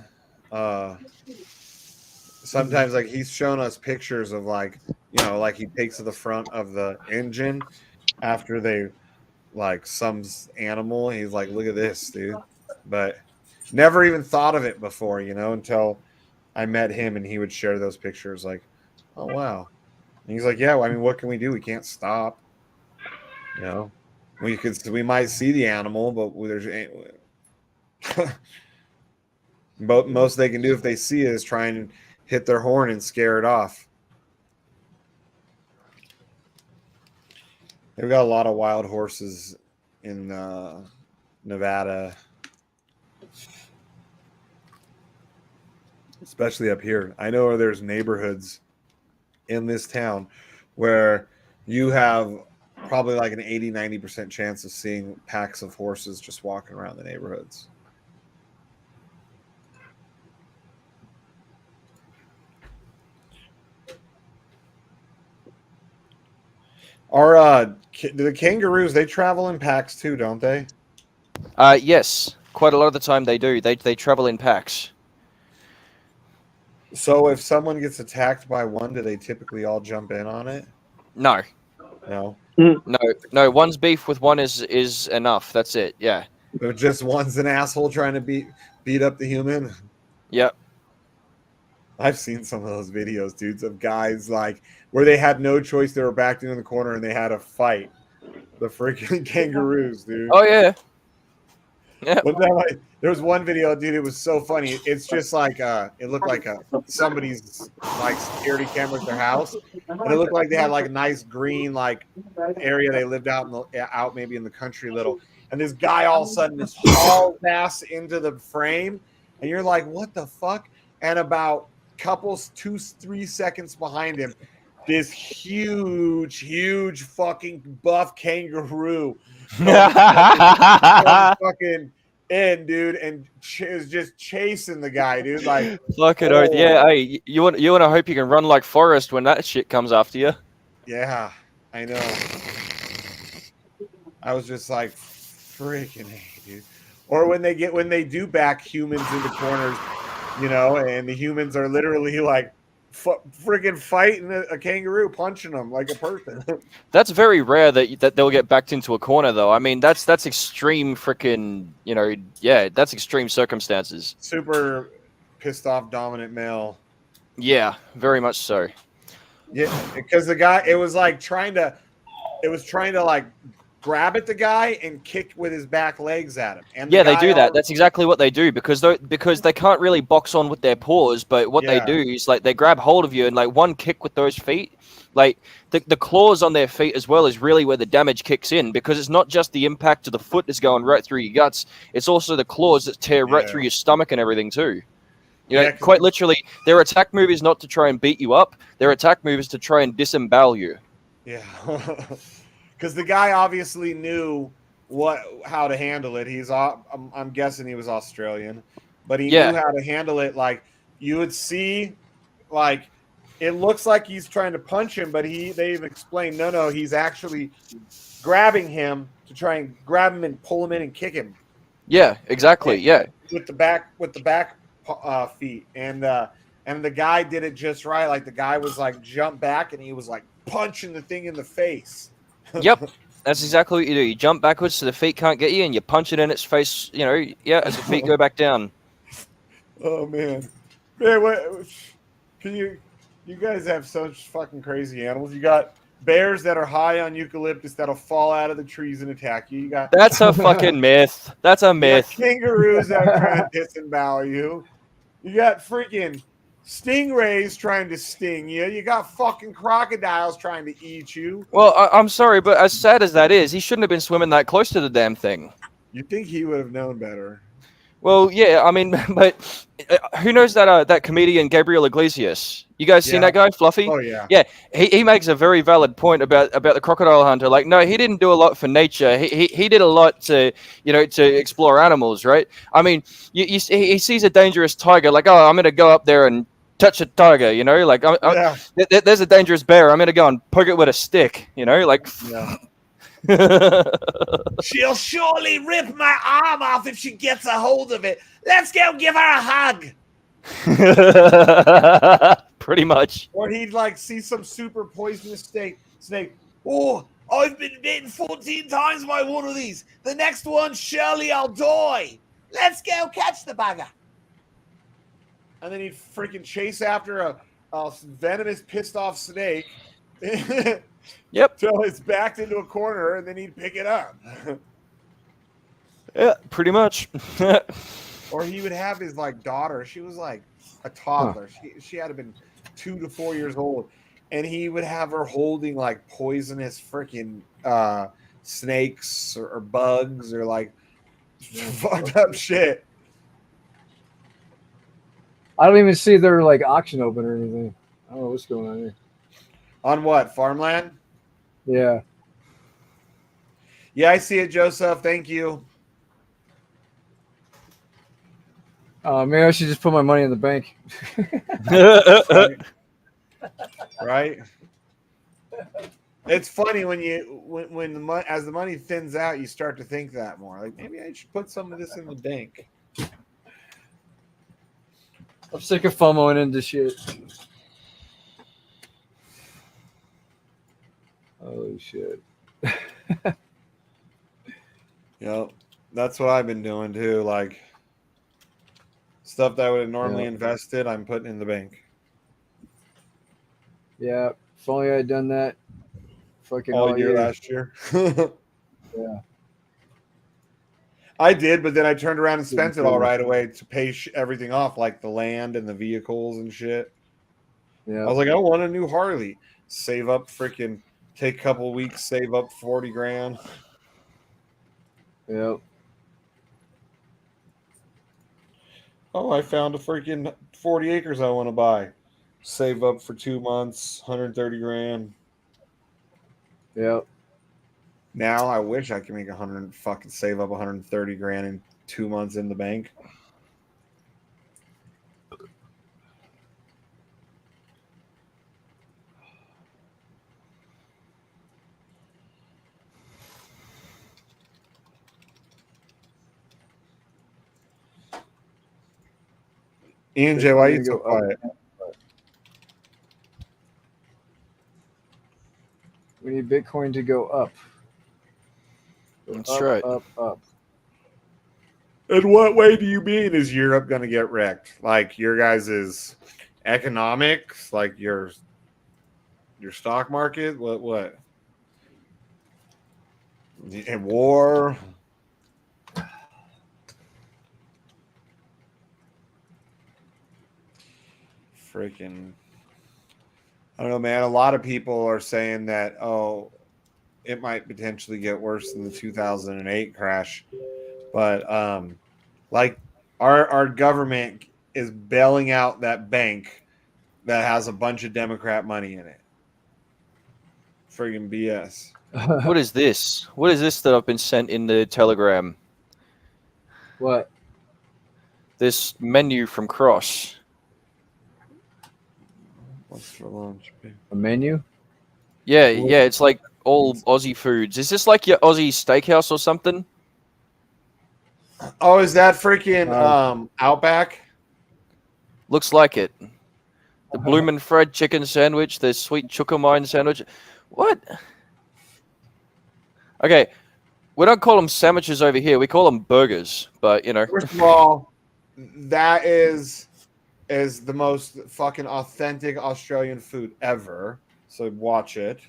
like he's shown us pictures of like he takes to the front of the engine after they like some animal. He's like, look at this, dude. But never even thought of it before, until I met him and he would share those pictures like, oh wow. And he's like, yeah, well, I mean, what can we do? We can't stop. We might see the animal, but but most they can do if they see it is try and hit their horn and scare it off. They've got a lot of wild horses in Nevada, especially up here. I know there's neighborhoods in this town where you have probably like an 80-90% chance of seeing packs of horses just walking around the neighborhoods. The kangaroos, they travel in packs too, don't they? Yes, quite a lot of the time they do. They travel in packs. So if someone gets attacked by one, do they typically all jump in on it? No. One's beef with one is enough. That's it. Yeah. So just one's an asshole trying to beat up the human. Yep. I've seen some of those videos, dudes, of guys like where they had no choice. They were backed into the corner and they had to fight the freaking kangaroos, dude. Oh yeah. Yeah. There was one video, dude. It was so funny. It's just like it looked like somebody's like security camera at their house, and it looked like they had like a nice green like area they lived out maybe in the country a little. And this guy all of a sudden just hauls ass into the frame, and you're like, what the fuck? And about 2-3 seconds behind him, this huge fucking buff kangaroo comes fucking in, dude, and is just chasing the guy, dude. Like, fucking oath. Yeah, hey, you want to hope you can run like Forrest when that shit comes after you. Yeah, I know. I was just like, freaking hey, dude. Or when they do back humans into corners, you know, and the humans are literally like freaking fighting a kangaroo, punching them like a person. That's very rare that they'll get backed into a corner, though. I mean, that's extreme freaking, yeah, that's extreme circumstances. Super pissed off dominant male. Yeah, very much so. Yeah, because the guy, it was trying to like grab at the guy and kick with his back legs at him. And yeah, they do that. That's exactly what they do because they can't really box on with their paws, but what they do is like they grab hold of you and like one kick with those feet, like the claws on their feet as well is really where the damage kicks in because it's not just the impact of the foot that's going right through your guts, it's also the claws that tear right through your stomach and everyeverything too. You know, quite literally, their attack move is not to try and beat you up. Their attack move is to try and disembowel you. Yeah, because the guy obviously knew how to handle it. I'm guessing he was Australian, but he knew how to handle it. Like you would see, like it looks like he's trying to punch him, but they've explained no, he's actually grabbing him to try and grab him and pull him in and kick him. Yeah, exactly. Yeah, with the back feet, and the guy did it just right. Like the guy was like jump back and he was like punching the thing in the face. Yep, that's exactly what you do. You jump backwards so the feet can't get you, and you punch it in its face. As the feet go back down. Oh man, what can you guys have such fucking crazy animals? You got bears that are high on eucalyptus that'll fall out of the trees and attack you. You got that's a fucking myth. That's a myth. Kangaroos that are trying to disembowel you. You got freaking stingrays trying to sting you. You got fucking crocodiles trying to eat you. Well, I'm sorry, but as sad as that is, he shouldn't have been swimming that close to the damn thing. You'd think he would have known better. Well, yeah, I mean, but who knows that comedian Gabriel Iglesias? You guys seen that guy, Fluffy? Oh yeah. Yeah, he makes a very valid point about the crocodile hunter. Like, no, he didn't do a lot for nature. He did a lot to explore animals, right? I mean, he sees a dangerous tiger, like, oh, I'm gonna go up there and touch a tiger, like there's a dangerous bear. I'm gonna go and poke it with a stick, like. Yeah. She'll surely rip my arm off if she gets a hold of it. Let's go give her a hug. Pretty much. Or he'd like see some super poisonous snake. Oh, I've been bitten 14 times by one of these. The next one, surely I'll die. Let's go catch the bugger. And then he'd freaking chase after a venomous, pissed off snake. Yep. Till it's backed into a corner, and then he'd pick it up. Yeah, pretty much. Or he would have his daughter. She was like a toddler. She had to have been 2 to 4 years old, and he would have her holding like poisonous freaking snakes or bugs or like fucked up shit. I don't even see their auction open or anything. I don't know what's going on here. On what? Farmland? Yeah. Yeah, I see it, Joseph. Thank you. Maybe I should just put my money in the bank. Right? It's funny when as the money thins out, you start to think that more. Like maybe I should put some of this in the bank. I'm sick of FOMOing into shit. Oh shit. Yep. That's what I've been doing too. Like stuff that I would have normally invested, I'm putting in the bank. Yeah. If only I had done that fucking all year last year. Yeah. I did, but then I turned around and spent it all right away to pay everything off, like the land and the vehicles and shit. Yeah. I was like, I want a new Harley. Save up freaking, take a couple of weeks, save up 40 grand. Yep. Oh, I found a freaking 40 acres I want to buy. Save up for 2 months, 130 grand. Yep. Now I wish I could make 100 fucking save up 130 grand in 2 months in the bank. Ian J, why are you so quiet? We need Bitcoin to go up. That's up, right. Up. In what way do you mean is Europe going to get wrecked? Like your guys' economics, like your stock market? What? And war? Freaking, I don't know, man. A lot of people are saying that, oh, it might potentially get worse than the 2008 crash. But like our government is bailing out that bank that has a bunch of Democrat money in it. Friggin' BS. What is this? What is this that I've been sent in the Telegram? What? This menu from Cross. What's for lunch? A menu? Yeah, it's like all Aussie foods. Is this like your Aussie steakhouse or something? Oh, is that freaking Outback? Looks like it. The bloomin' fried chicken sandwich, the sweet chukamine sandwich. What? Okay, we don't call them sandwiches over here. We call them burgers. But you know, First of all, that is the most fucking authentic Australian food ever. So watch it.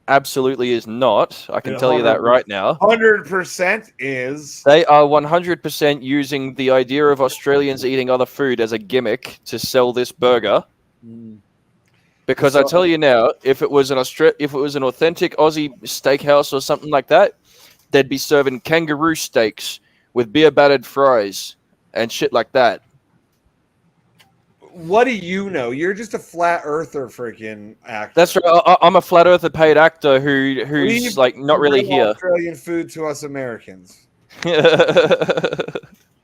Absolutely is not. I can tell you that right now. 100% is. They are 100% using the idea of Australians eating other food as a gimmick to sell this burger. Because I tell you now, if it was an authentic Aussie steakhouse or something like that, they'd be serving kangaroo steaks with beer battered fries and shit like that. What do you know? You're just a flat earther freaking actor. That's right. I'm a flat earther paid actor who's like not really here. Australian food to us Americans.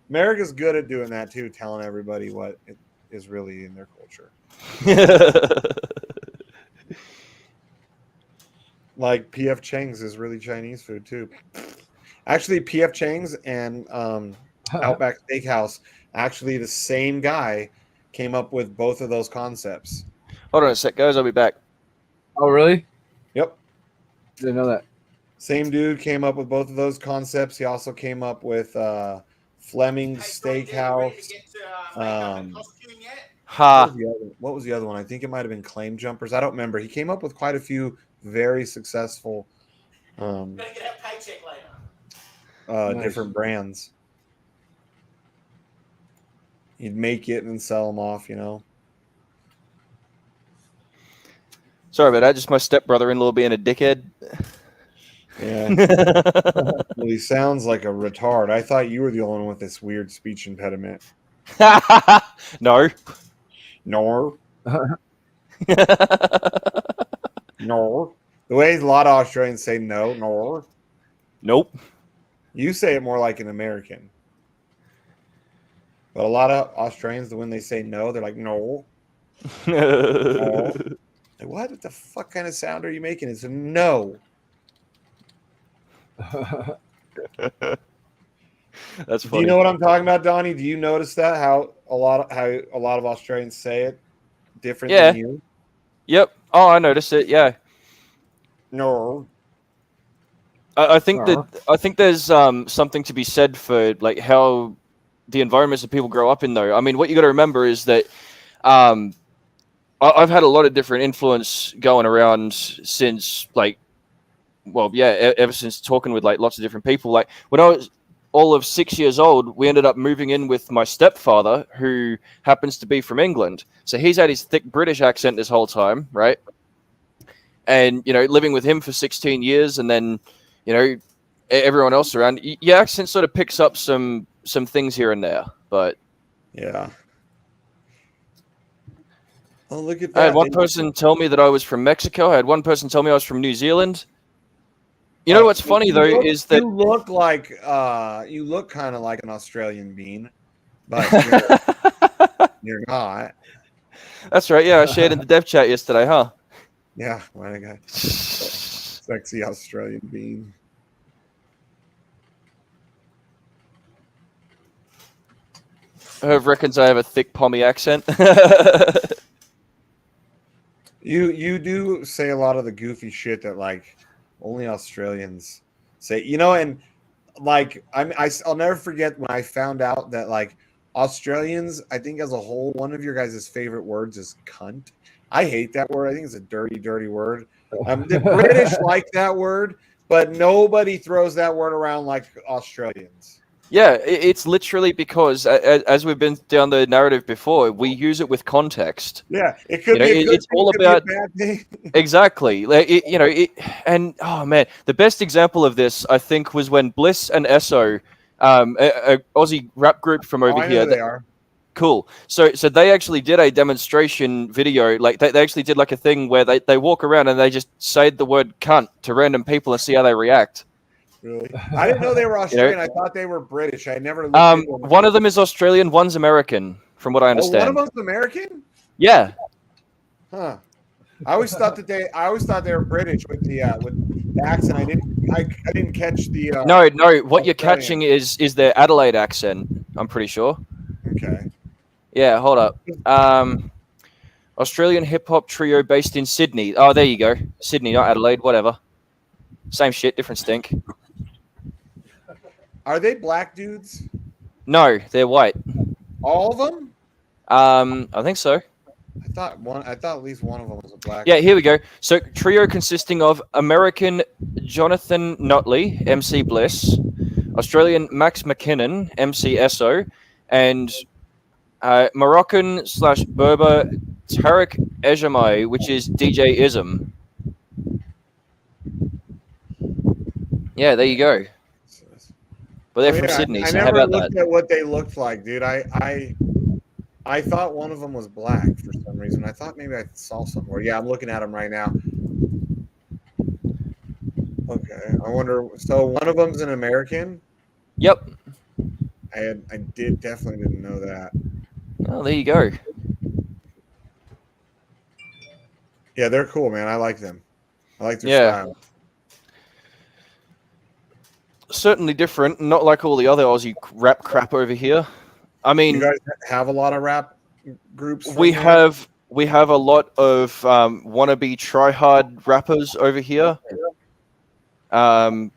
America's good at doing that too, telling everybody what is really in their culture. Like PF Chang's is really Chinese food too. Actually, PF Chang's and Outback Steakhouse, actually the same guy came up with both of those concepts. Hold on a sec, guys. I'll be back. Oh, really? Yep. Didn't know that. Same dude came up with both of those concepts. He also came up with Fleming's Steakhouse. What was the other one? I think it might have been Claim Jumpers. I don't remember. He came up with quite a few very successful different brands. He'd make it and sell them off, you know. Sorry about that. Just my stepbrother-in-law being a dickhead. Yeah. Well, he sounds like a retard. I thought you were the only one with this weird speech impediment. No. Nor. Nor. The way a lot of Australians say no, nor. Nope. You say it more like an American. But a lot of Australians, when they say no, they're like, no. No. Like, what the fuck kind of sound are you making? It's a no. That's funny. Do you know what I'm talking about, Donnie? Do you notice that how a lot of Australians say it different than you? Yep. Oh, I noticed it. Yeah. No. I think there's something to be said for like how the environments that people grow up in, though. I mean, what you got to remember is that I've had a lot of different influence going around since ever since talking with like lots of different people. Like when I was all of 6 years old, we ended up moving in with my stepfather, who happens to be from England. So he's had his thick British accent this whole time, right? And, you know, living with him for 16 years and then, you know, everyone else around, your accent sort of picks up some things here and there, but yeah. Oh, look at that! I had one person tell me that I was from Mexico. I had one person tell me I was from New Zealand. You know what's funny though is that you look like you look kind of like an Australian bean, but you're not. That's right. Yeah, I shared in the dev chat yesterday, huh? Yeah, my guy, sexy Australian bean. Herb reckons I have a thick pommy accent. You do say a lot of the goofy shit that like only Australians say, and like I'll never forget when I found out that like Australians, I think as a whole, one of your guys' favorite words is cunt. I hate that word. I think it's a dirty, dirty word. The British like that word, but nobody throws that word around like Australians. Yeah, it's literally because, as we've been down the narrative before, we use it with context. Yeah, it could be a good it's thing, all it could about be a bad thing. Exactly. And oh man, the best example of this I think was when Bliss and Esso, a Aussie rap group from over I here. know they are. Cool. So they actually did a demonstration video. Like they actually did like a thing where they walk around and they just say the word cunt to random people and see how they react. Really? I didn't know they were Australian. I thought they were British. I never looked into them. One of them is Australian, one's American, from what I understand. One of them's American? Yeah. Huh. I always thought they were British with the accent. I didn't catch the No. What you're Australian. catching is their Adelaide accent, I'm pretty sure. Okay. Yeah, hold up. Australian hip hop trio based in Sydney. Oh, there you go. Sydney, not Adelaide, whatever. Same shit, different stink. Are they black dudes? No, they're white. All of them? I think so. I thought at least one of them was a black. Yeah, here we go. So trio consisting of American Jonathan Notley, MC Bliss, Australian Max McKinnon, MC Esso, and Moroccan/Berber Tarek Ejamai, which is DJ Ism. Yeah, there you go. But they're from Sydney, so how about that? I never looked at what they looked like, dude. I thought one of them was black for some reason. I thought maybe I saw somewhere. Yeah, I'm looking at them right now. Okay, I wonder. So one of them's an American. Yep. I definitely didn't know that. Oh, there you go. Yeah, they're cool, man. I like them. I like their style. Certainly different, not like all the other Aussie rap crap over here. I mean, you guys have a lot of rap groups. We have a lot of wannabe try-hard rappers over here. For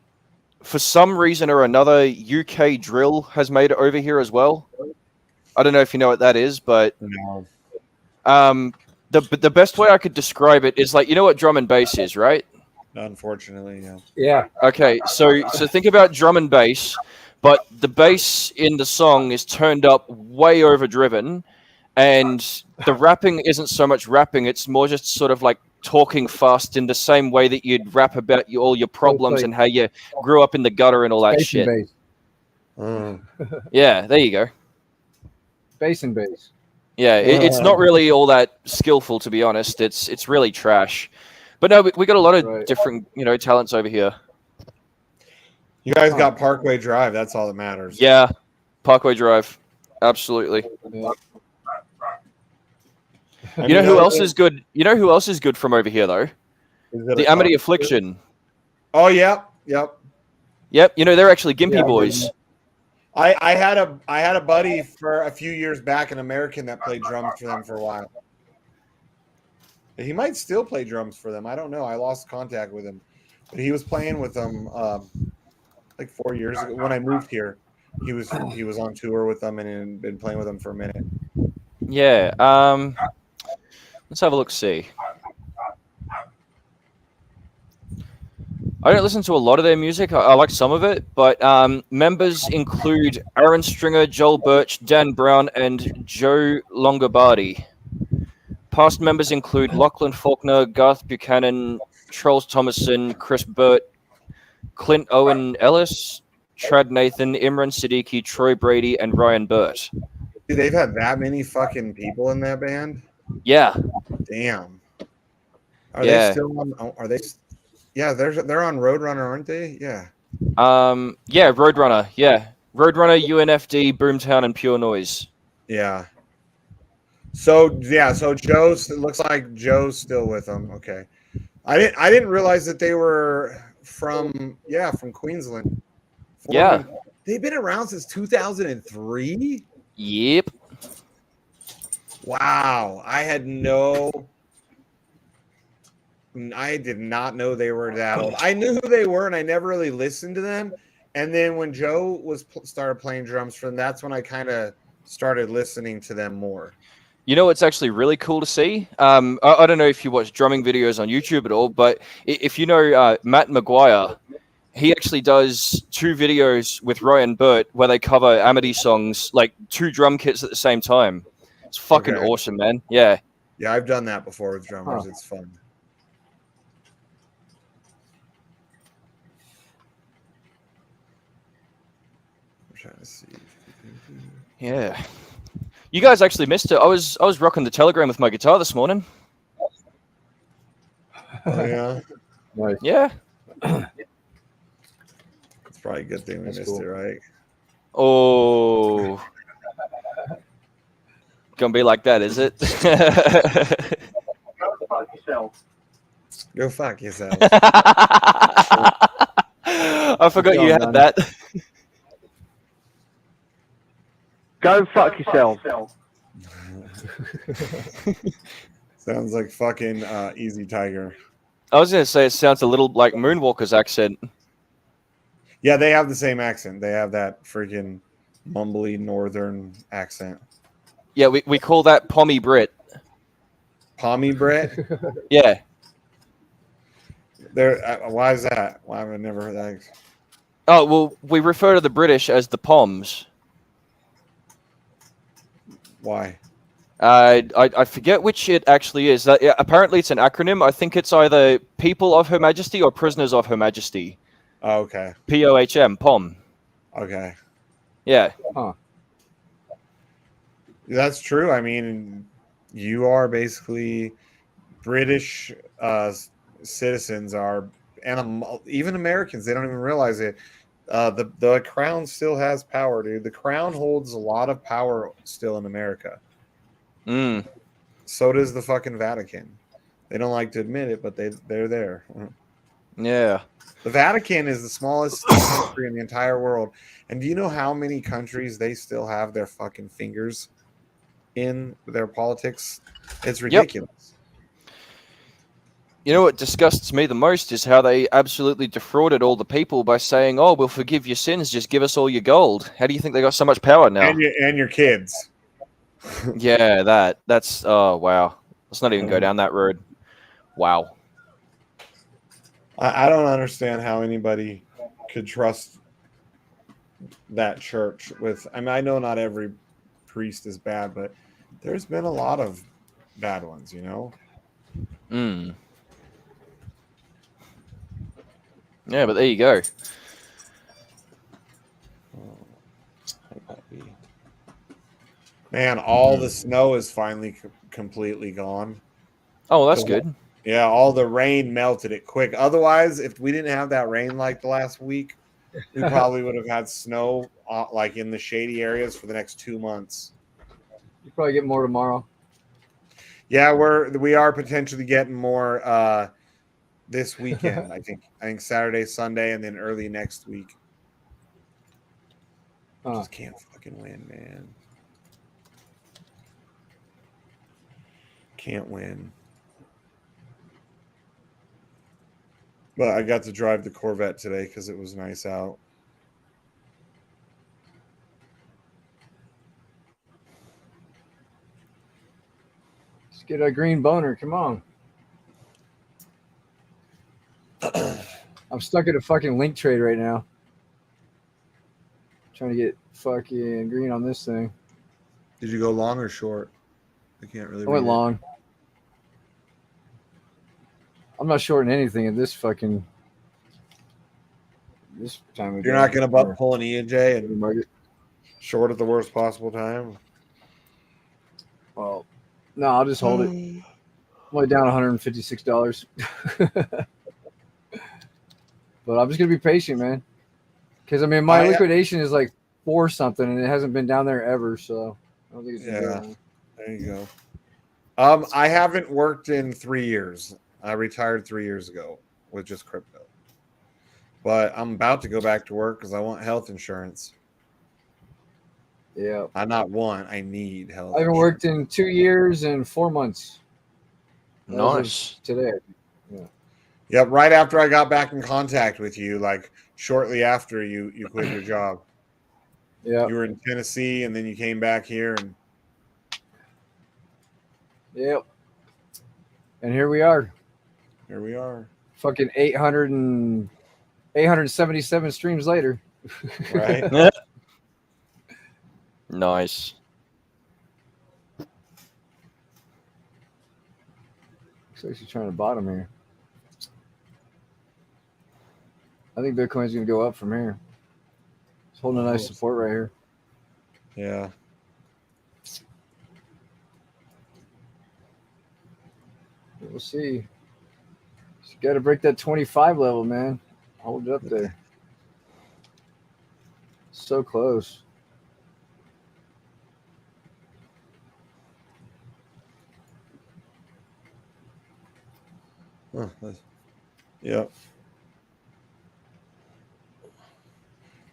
some reason or another, UK drill has made it over here as well. I don't know if you know what that is, but no. The best way I could describe it is like, you know what drum and bass is, right? Unfortunately, yeah. Yeah. Okay, so think about drum and bass, but the bass in the song is turned up way overdriven, and the rapping isn't so much rapping; it's more just sort of like talking fast in the same way that you'd rap about all your problems and how you grew up in the gutter and all that shit. Yeah, there you go. Bass and bass. Yeah, it's not really all that skillful, to be honest. It's really trash. But no, we got a lot of different, talents over here. You guys got Parkway Drive. That's all that matters. Yeah, Parkway Drive. Absolutely. Yeah. You know who else is good? You know who else is good from over here, though? The Amity Affliction. Oh, yeah. Yep. They're actually Gimpy boys. I had a buddy for a few years back, an American that played drums for them for a while. He might still play drums for them. I don't know. I lost contact with him, but he was playing with them like 4 years ago when I moved here. He was on tour with them and had been playing with them for a minute. Yeah. Let's have a look. See. I don't listen to a lot of their music. I like some of it, but members include Aaron Stringer, Joel Birch, Dan Brown, and Joe Longobardi. Past members include Lachlan Faulkner, Garth Buchanan, Charles Thomason, Chris Burt, Clint Owen Ellis, Trad Nathan, Imran Siddiqui, Troy Brady, and Ryan Burt. Dude, they've had that many fucking people in that band? Yeah. Damn. Are Yeah. they still on? Are they? Yeah, they're on Roadrunner, aren't they? Yeah. Yeah, Roadrunner. Yeah, Roadrunner, UNFD, Boomtown, and Pure Noise. Yeah. So yeah, so Joe's. It looks like Joe's still with them. Okay. I didn't realize that they were from Queensland. Formed Yeah. in, they've been around since 2003. Yep. Wow, I did not know they were that old. I knew who they were, and I never really listened to them. And then when Joe started playing drums for them, that's when I kind of started listening to them more. You know, it's actually really cool to see. I don't know if you watch drumming videos on YouTube at all, but if you know Matt Maguire, he actually does 2 videos with Ryan Burt where they cover Amity songs, like 2 drum kits at the same time. It's fucking awesome, man. Yeah. Yeah, I've done that before with drummers. It's fun. I'm trying to see. Yeah. You guys actually missed it. I was rocking the Telegram with my guitar this morning. Oh yeah. Nice. Yeah. It's probably a good thing we missed it, right? Oh. Gonna be like that, is it? Go fuck yourself. I forgot you had that. Go fuck yourself. Sounds like fucking Easy Tiger. I was gonna say it sounds a little like Moonwalker's accent. Yeah, they have the same accent. They have that freaking mumbly northern accent. Yeah, we call that Pommy Brit. Pommy Brit? Yeah. Why is that? Why have I never heard that? Oh, well, we refer to the British as the Poms. Why? I forget which it actually is. Apparently, it's an acronym. I think it's either People of Her Majesty or Prisoners of Her Majesty. Oh, okay. POHM, POM. Okay. Yeah. Huh. That's true. I mean, you are basically British citizens are, and even Americans. They don't even realize it. The crown still has power, dude. The crown holds a lot of power still in America. Mm. So does the fucking Vatican. They don't like to admit it, but they're there. Yeah. The Vatican is the smallest country in the entire world. And do you know how many countries they still have their fucking fingers in their politics? It's ridiculous. Yep. You know what disgusts me the most is how they absolutely defrauded all the people by saying, "Oh, we'll forgive your sins. Just give us all your gold." How do you think they got so much power now? And your kids. Yeah, that's oh wow. Let's not even go down that road. Wow. I don't understand how anybody could trust that church with. I mean, I know not every priest is bad, but there's been a lot of bad ones, you know. Mm. Yeah, but there you go. Man, all the snow is finally completely gone. Oh, that's good. Yeah, all the rain melted it quick. Otherwise, if we didn't have that rain like the last week, we probably would have had snow like in the shady areas for the next 2 months. You probably get more tomorrow. Yeah, we are potentially getting more this weekend. I think Saturday, Sunday, and then early next week. Just can't fucking win, man. Can't win. But I got to drive the Corvette today because it was nice out. Let's get a green boner. Come on. I'm stuck at a fucking link trade right now. Trying to get fucking green on this thing. Did you go long or short? I can't really. I went long. I'm not shorting anything at this fucking time of day. You're not going to pull an E&J and short at the worst possible time? Well, No, I'll just hold it. I'm only down $156. But I'm just gonna be patient, man. Because I mean, my liquidation is like 4 something, and it hasn't been down there ever. So I don't think it's gonna go. There you go. I haven't worked in 3 years. I retired 3 years ago with just crypto. But I'm about to go back to work because I want health insurance. Yeah. I need health. I haven't worked in 2 years and 4 months. Nice. Today. Yeah. Yep. Right after I got back in contact with you, like shortly after you quit your job. Yeah. You were in Tennessee and then you came back here and. Yep. And here we are. Here we are. Fucking 877 streams later. Right. Nice. Looks like she's trying to bottom here. I think Bitcoin's going to go up from here. It's holding a nice support right here. Yeah. We'll see. You got to break that 25 level, man. Hold it up there. So close. Yep.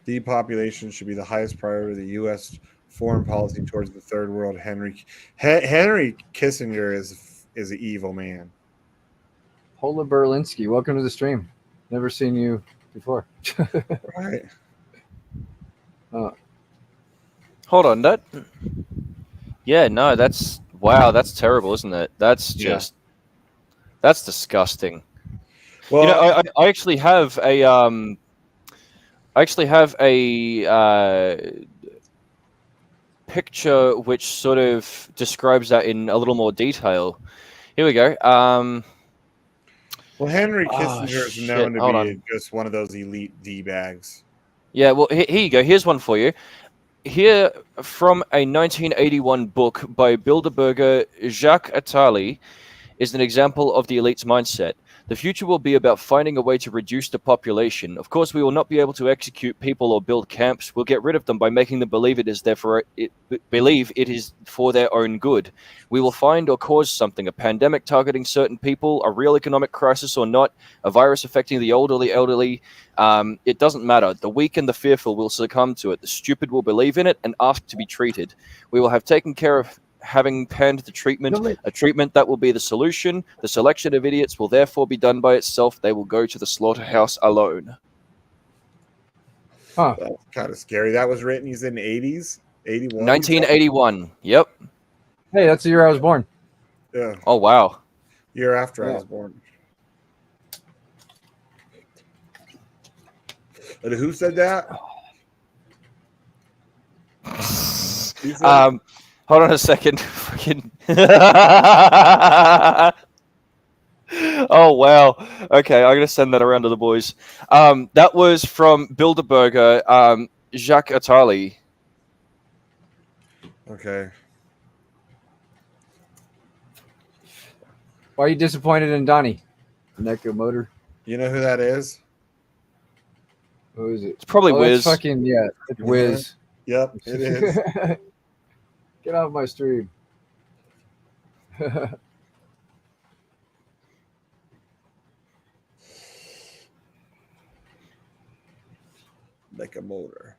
Depopulation should be the highest priority of the U.S. foreign policy towards the third world. Henry Kissinger is an evil man. Hola Berlinski, welcome to the stream. Never seen you before. Right. Hold on, that. Yeah, no, that's wow. That's terrible, isn't it? That's just that's disgusting. Well, you know, I actually have a picture which sort of describes that in a little more detail. Here we go. Well, Henry Kissinger is known to be just one of those elite D-bags. Yeah, well, here you go. Here's one for you. Here, from a 1981 book by Bilderberger Jacques Attali, is an example of the elite's mindset. The future will be about finding a way to reduce the population. Of course, we will not be able to execute people or build camps. We'll get rid of them by making them believe it is for their own good. We will find or cause something, a pandemic targeting certain people, a real economic crisis or not, a virus affecting the elderly. It doesn't matter. The weak and the fearful will succumb to it. The stupid will believe in it and ask to be treated. We will have taken care of having panned the treatment, a treatment that will be the solution. The selection of idiots will therefore be done by itself. They will go to the slaughterhouse alone. Huh. That's kind of scary. That was written, he's in the 80s? 81? 1981. Yep. Hey, that's the year I was born. Yeah. Oh, wow. Year after I was born. And who said that? Hold on a second. Oh, wow. Okay, I'm going to send that around to the boys. That was from Bilderberger, Jacques Attali. Okay. Why are you disappointed in Donnie? Neko Motor. You know who that is? Who is it? It's probably Wiz. Fucking, it's Wiz. Yep, it is. Get off my stream. Like a motor.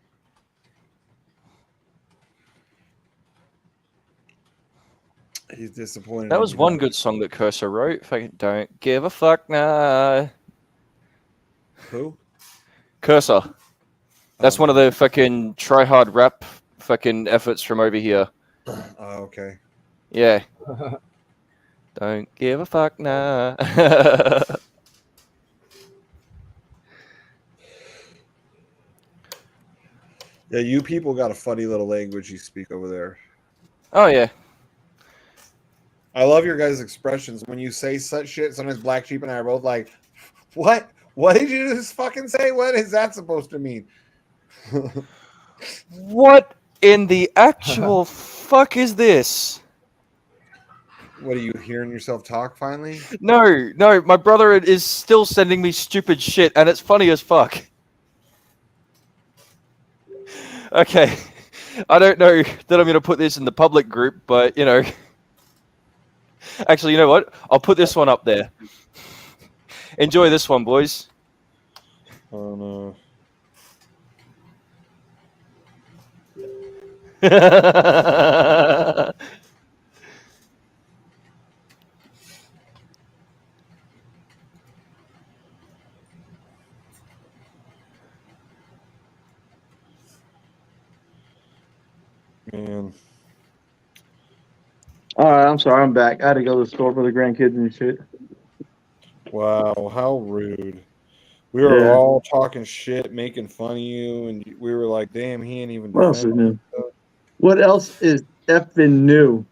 He's disappointed. That was one good song that Cursor wrote. Fucking don't give a fuck nah. Who? Cursor. That's one of the fucking try hard rap fucking efforts from over here. Oh, okay. Yeah. Don't give a fuck nah. Yeah, you people got a funny little language you speak over there. Oh, yeah. I love your guys' expressions. When you say such shit, sometimes BlackSheep and I are both like, what? What did you just fucking say? What is that supposed to mean? What in the actual fuck is this? What are you hearing yourself talk finally? No, my brother is still sending me stupid shit, and it's funny as fuck. Okay, I don't know that I'm going to put this in the public group, but you know, actually, you know what? I'll put this one up there. Enjoy this one, boys. Oh no. Man. All right, I'm sorry, I'm back. I had to go to the store for the grandkids and shit. Wow, how rude. We were all talking shit, making fun of you, and we were like, damn, he ain't even What else is defending new?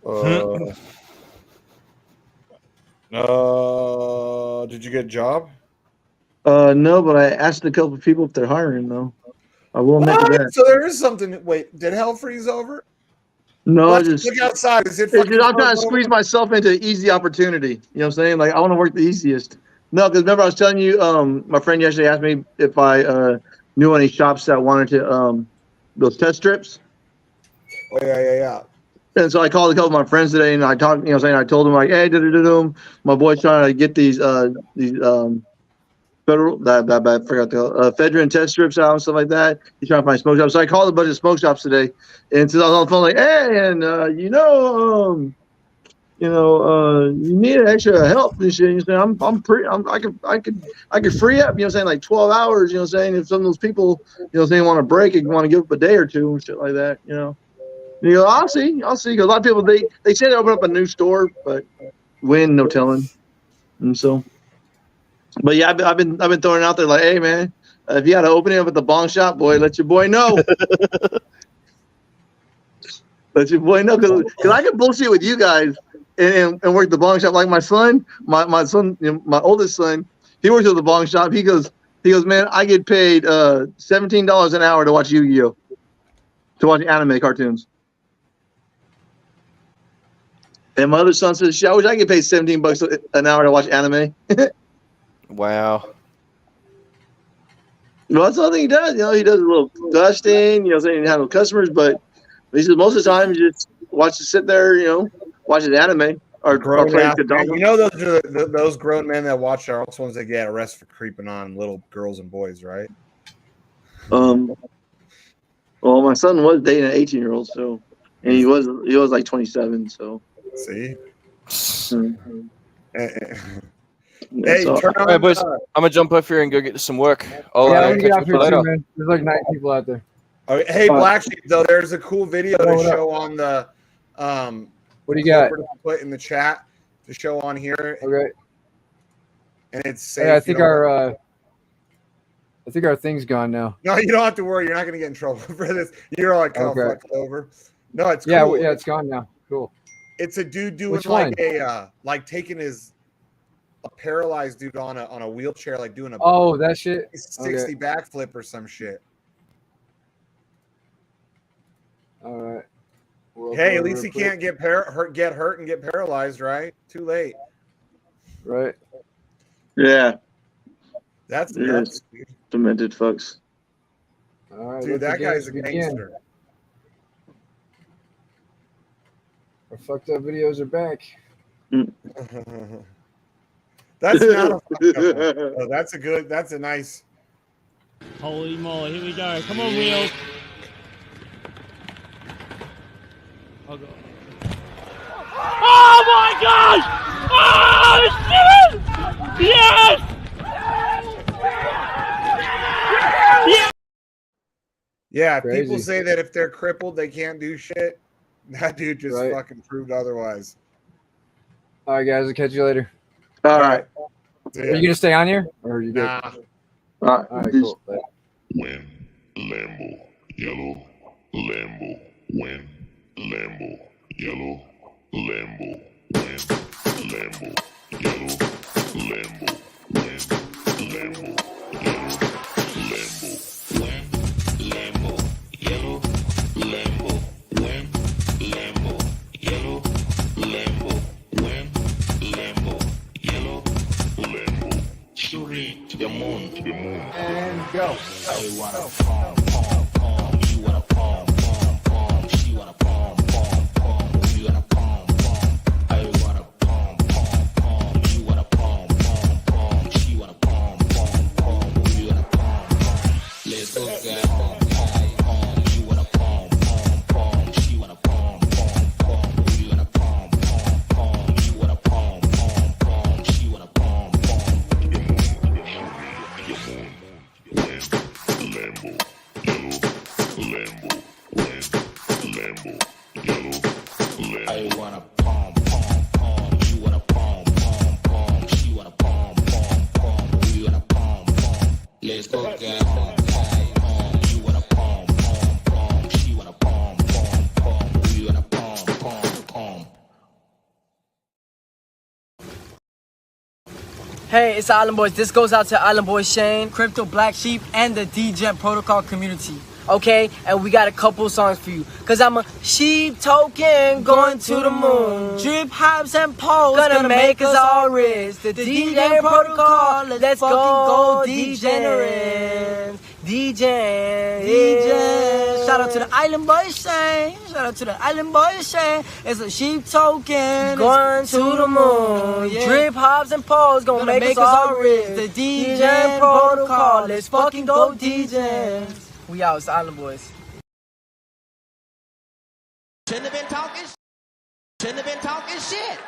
What else is effing new? Did you get a job? No, but I asked a couple of people if they're hiring though. I will admit to that. So there is something. Wait, did hell freeze over? No, Let's look outside. Is it fucking I'm trying to squeeze myself into easy opportunity. You know what I'm saying? Like I want to work the easiest. No, because remember I was telling you, my friend yesterday asked me if I knew any shops that wanted to those test strips. Oh yeah. And so I called a couple of my friends today, and I talked. You know, saying I told them like, hey, my boy's trying to get these federal I forgot the Fedrin test strips out and stuff like that. He's trying to find smoke shops. So I called a bunch of smoke shops today, and since I was on the phone like, hey, and you need extra help and shit. You know, I could free up. You know, saying like 12 hours. You know, saying if some of those people, you know, saying want to break and want to give up a day or two and shit like that. You know, and you go, I'll see. Because a lot of people they say they open up a new store, but when no telling, and so. But yeah, I've been throwing it out there like, hey man, if you got to open it up at the bong shop, boy, let your boy know. Let your boy know because I can bullshit with you guys and work the bong shop like my son, my son, you know, my oldest son. He works at the bong shop. He goes, man, I get paid $17 an hour to watch Yu-Gi-Oh, to watch anime cartoons. And my other son says, I wish I get paid $17 an hour to watch anime. Wow. Well, that's the only thing he does. You know, he does a little dusting, you know, saying he handle customers, but he says most of the time he just sit there, you know, watches anime or play Kadama. You know, those are those grown men that watch are also ones that get arrested for creeping on little girls and boys, right? Well, my son was dating an 18-year-old, so, and he was like 27, so. See. Hey, turn on. Right, boys, I'm gonna jump off here and go get some work. I'm gonna get out here too, man. There's like 9 people out there. Oh, hey, BlackSheep, though, there's a cool video to show on the. What do you got? Put in the chat to show on here. Okay. And it's safe. Yeah, I think our thing's gone now. No, you don't have to worry. You're not gonna get in trouble for this. You're like, oh, fuck, over. No, it's cool. Yeah, it's gone now. Cool. It's a dude doing like taking a paralyzed dude on a wheelchair, like doing that shit 60 backflip or some shit. All right. Hey, at least he can't get hurt and get paralyzed, right? Too late. Right. Yeah. That's demented fucks. All right, dude, that guy's a gangster. Our fucked up videos are back. That's not a oh, that's a nice. Holy moly, here we go. Come on, Wheels. I'll go. Oh my gosh! Oh shit! Yes! Yeah, people say that if they're crippled, they can't do shit. That dude just fucking proved otherwise. All right, guys. I'll catch you later. All right. Are you gonna stay on here, or are you good? Nah. All right, cool. Win, Lambo, yellow, Lambo, win, Lambo, yellow, Lambo, win, Lambo, yellow, Lambo, win, Lambo, yellow, Lambo, win, Lambo, yellow, Lambo, win, Lambo, yellow, Lambo. Shoot to the moon, to the moon. And go. I wanna pom pom pom. You wanna pom pom pom. She wanna pom pom pom. We wanna pom pom. I wanna pom pom pom. You wanna pom pom pom. She wanna pom pom pom. We wanna pom pom. Let's go get pom pom pom. You wanna pom pom pom. She wanna pom pom pom. We wanna pom pom pom. You wanna pom pom pom. She wanna pom pom. Lambo, yellow, Lambo, when, Lambo, yellow, Lambo. I wanna pom pom pom, you wanna pom pom pom, she wanna pom pom pom, we wanna pom pom. Let's go get pom pom pom, you wanna pom pom pom, she wanna pom pom pom, we wanna pom pom pom. Hey, it's Island Boys. This goes out to Island Boy Shane, Crypto Black Sheep, and the DJ Protocol community. Okay, and we got a couple songs for you. Cause I'm a sheep token going to the moon. Drip hypes and poles gonna make us all rich. The DJ Protocol, let's fucking go degenerates. DJ. Shout out to the Island Boys Shane. Shout out to the Island Boys Shane. It's a sheep token going to the moon. Yeah. Drip hops and poles gonna make us all rich. The DJ Protocol, let's fucking go DJs. We out, it's the Island Boys. Shouldn't have been talking shit.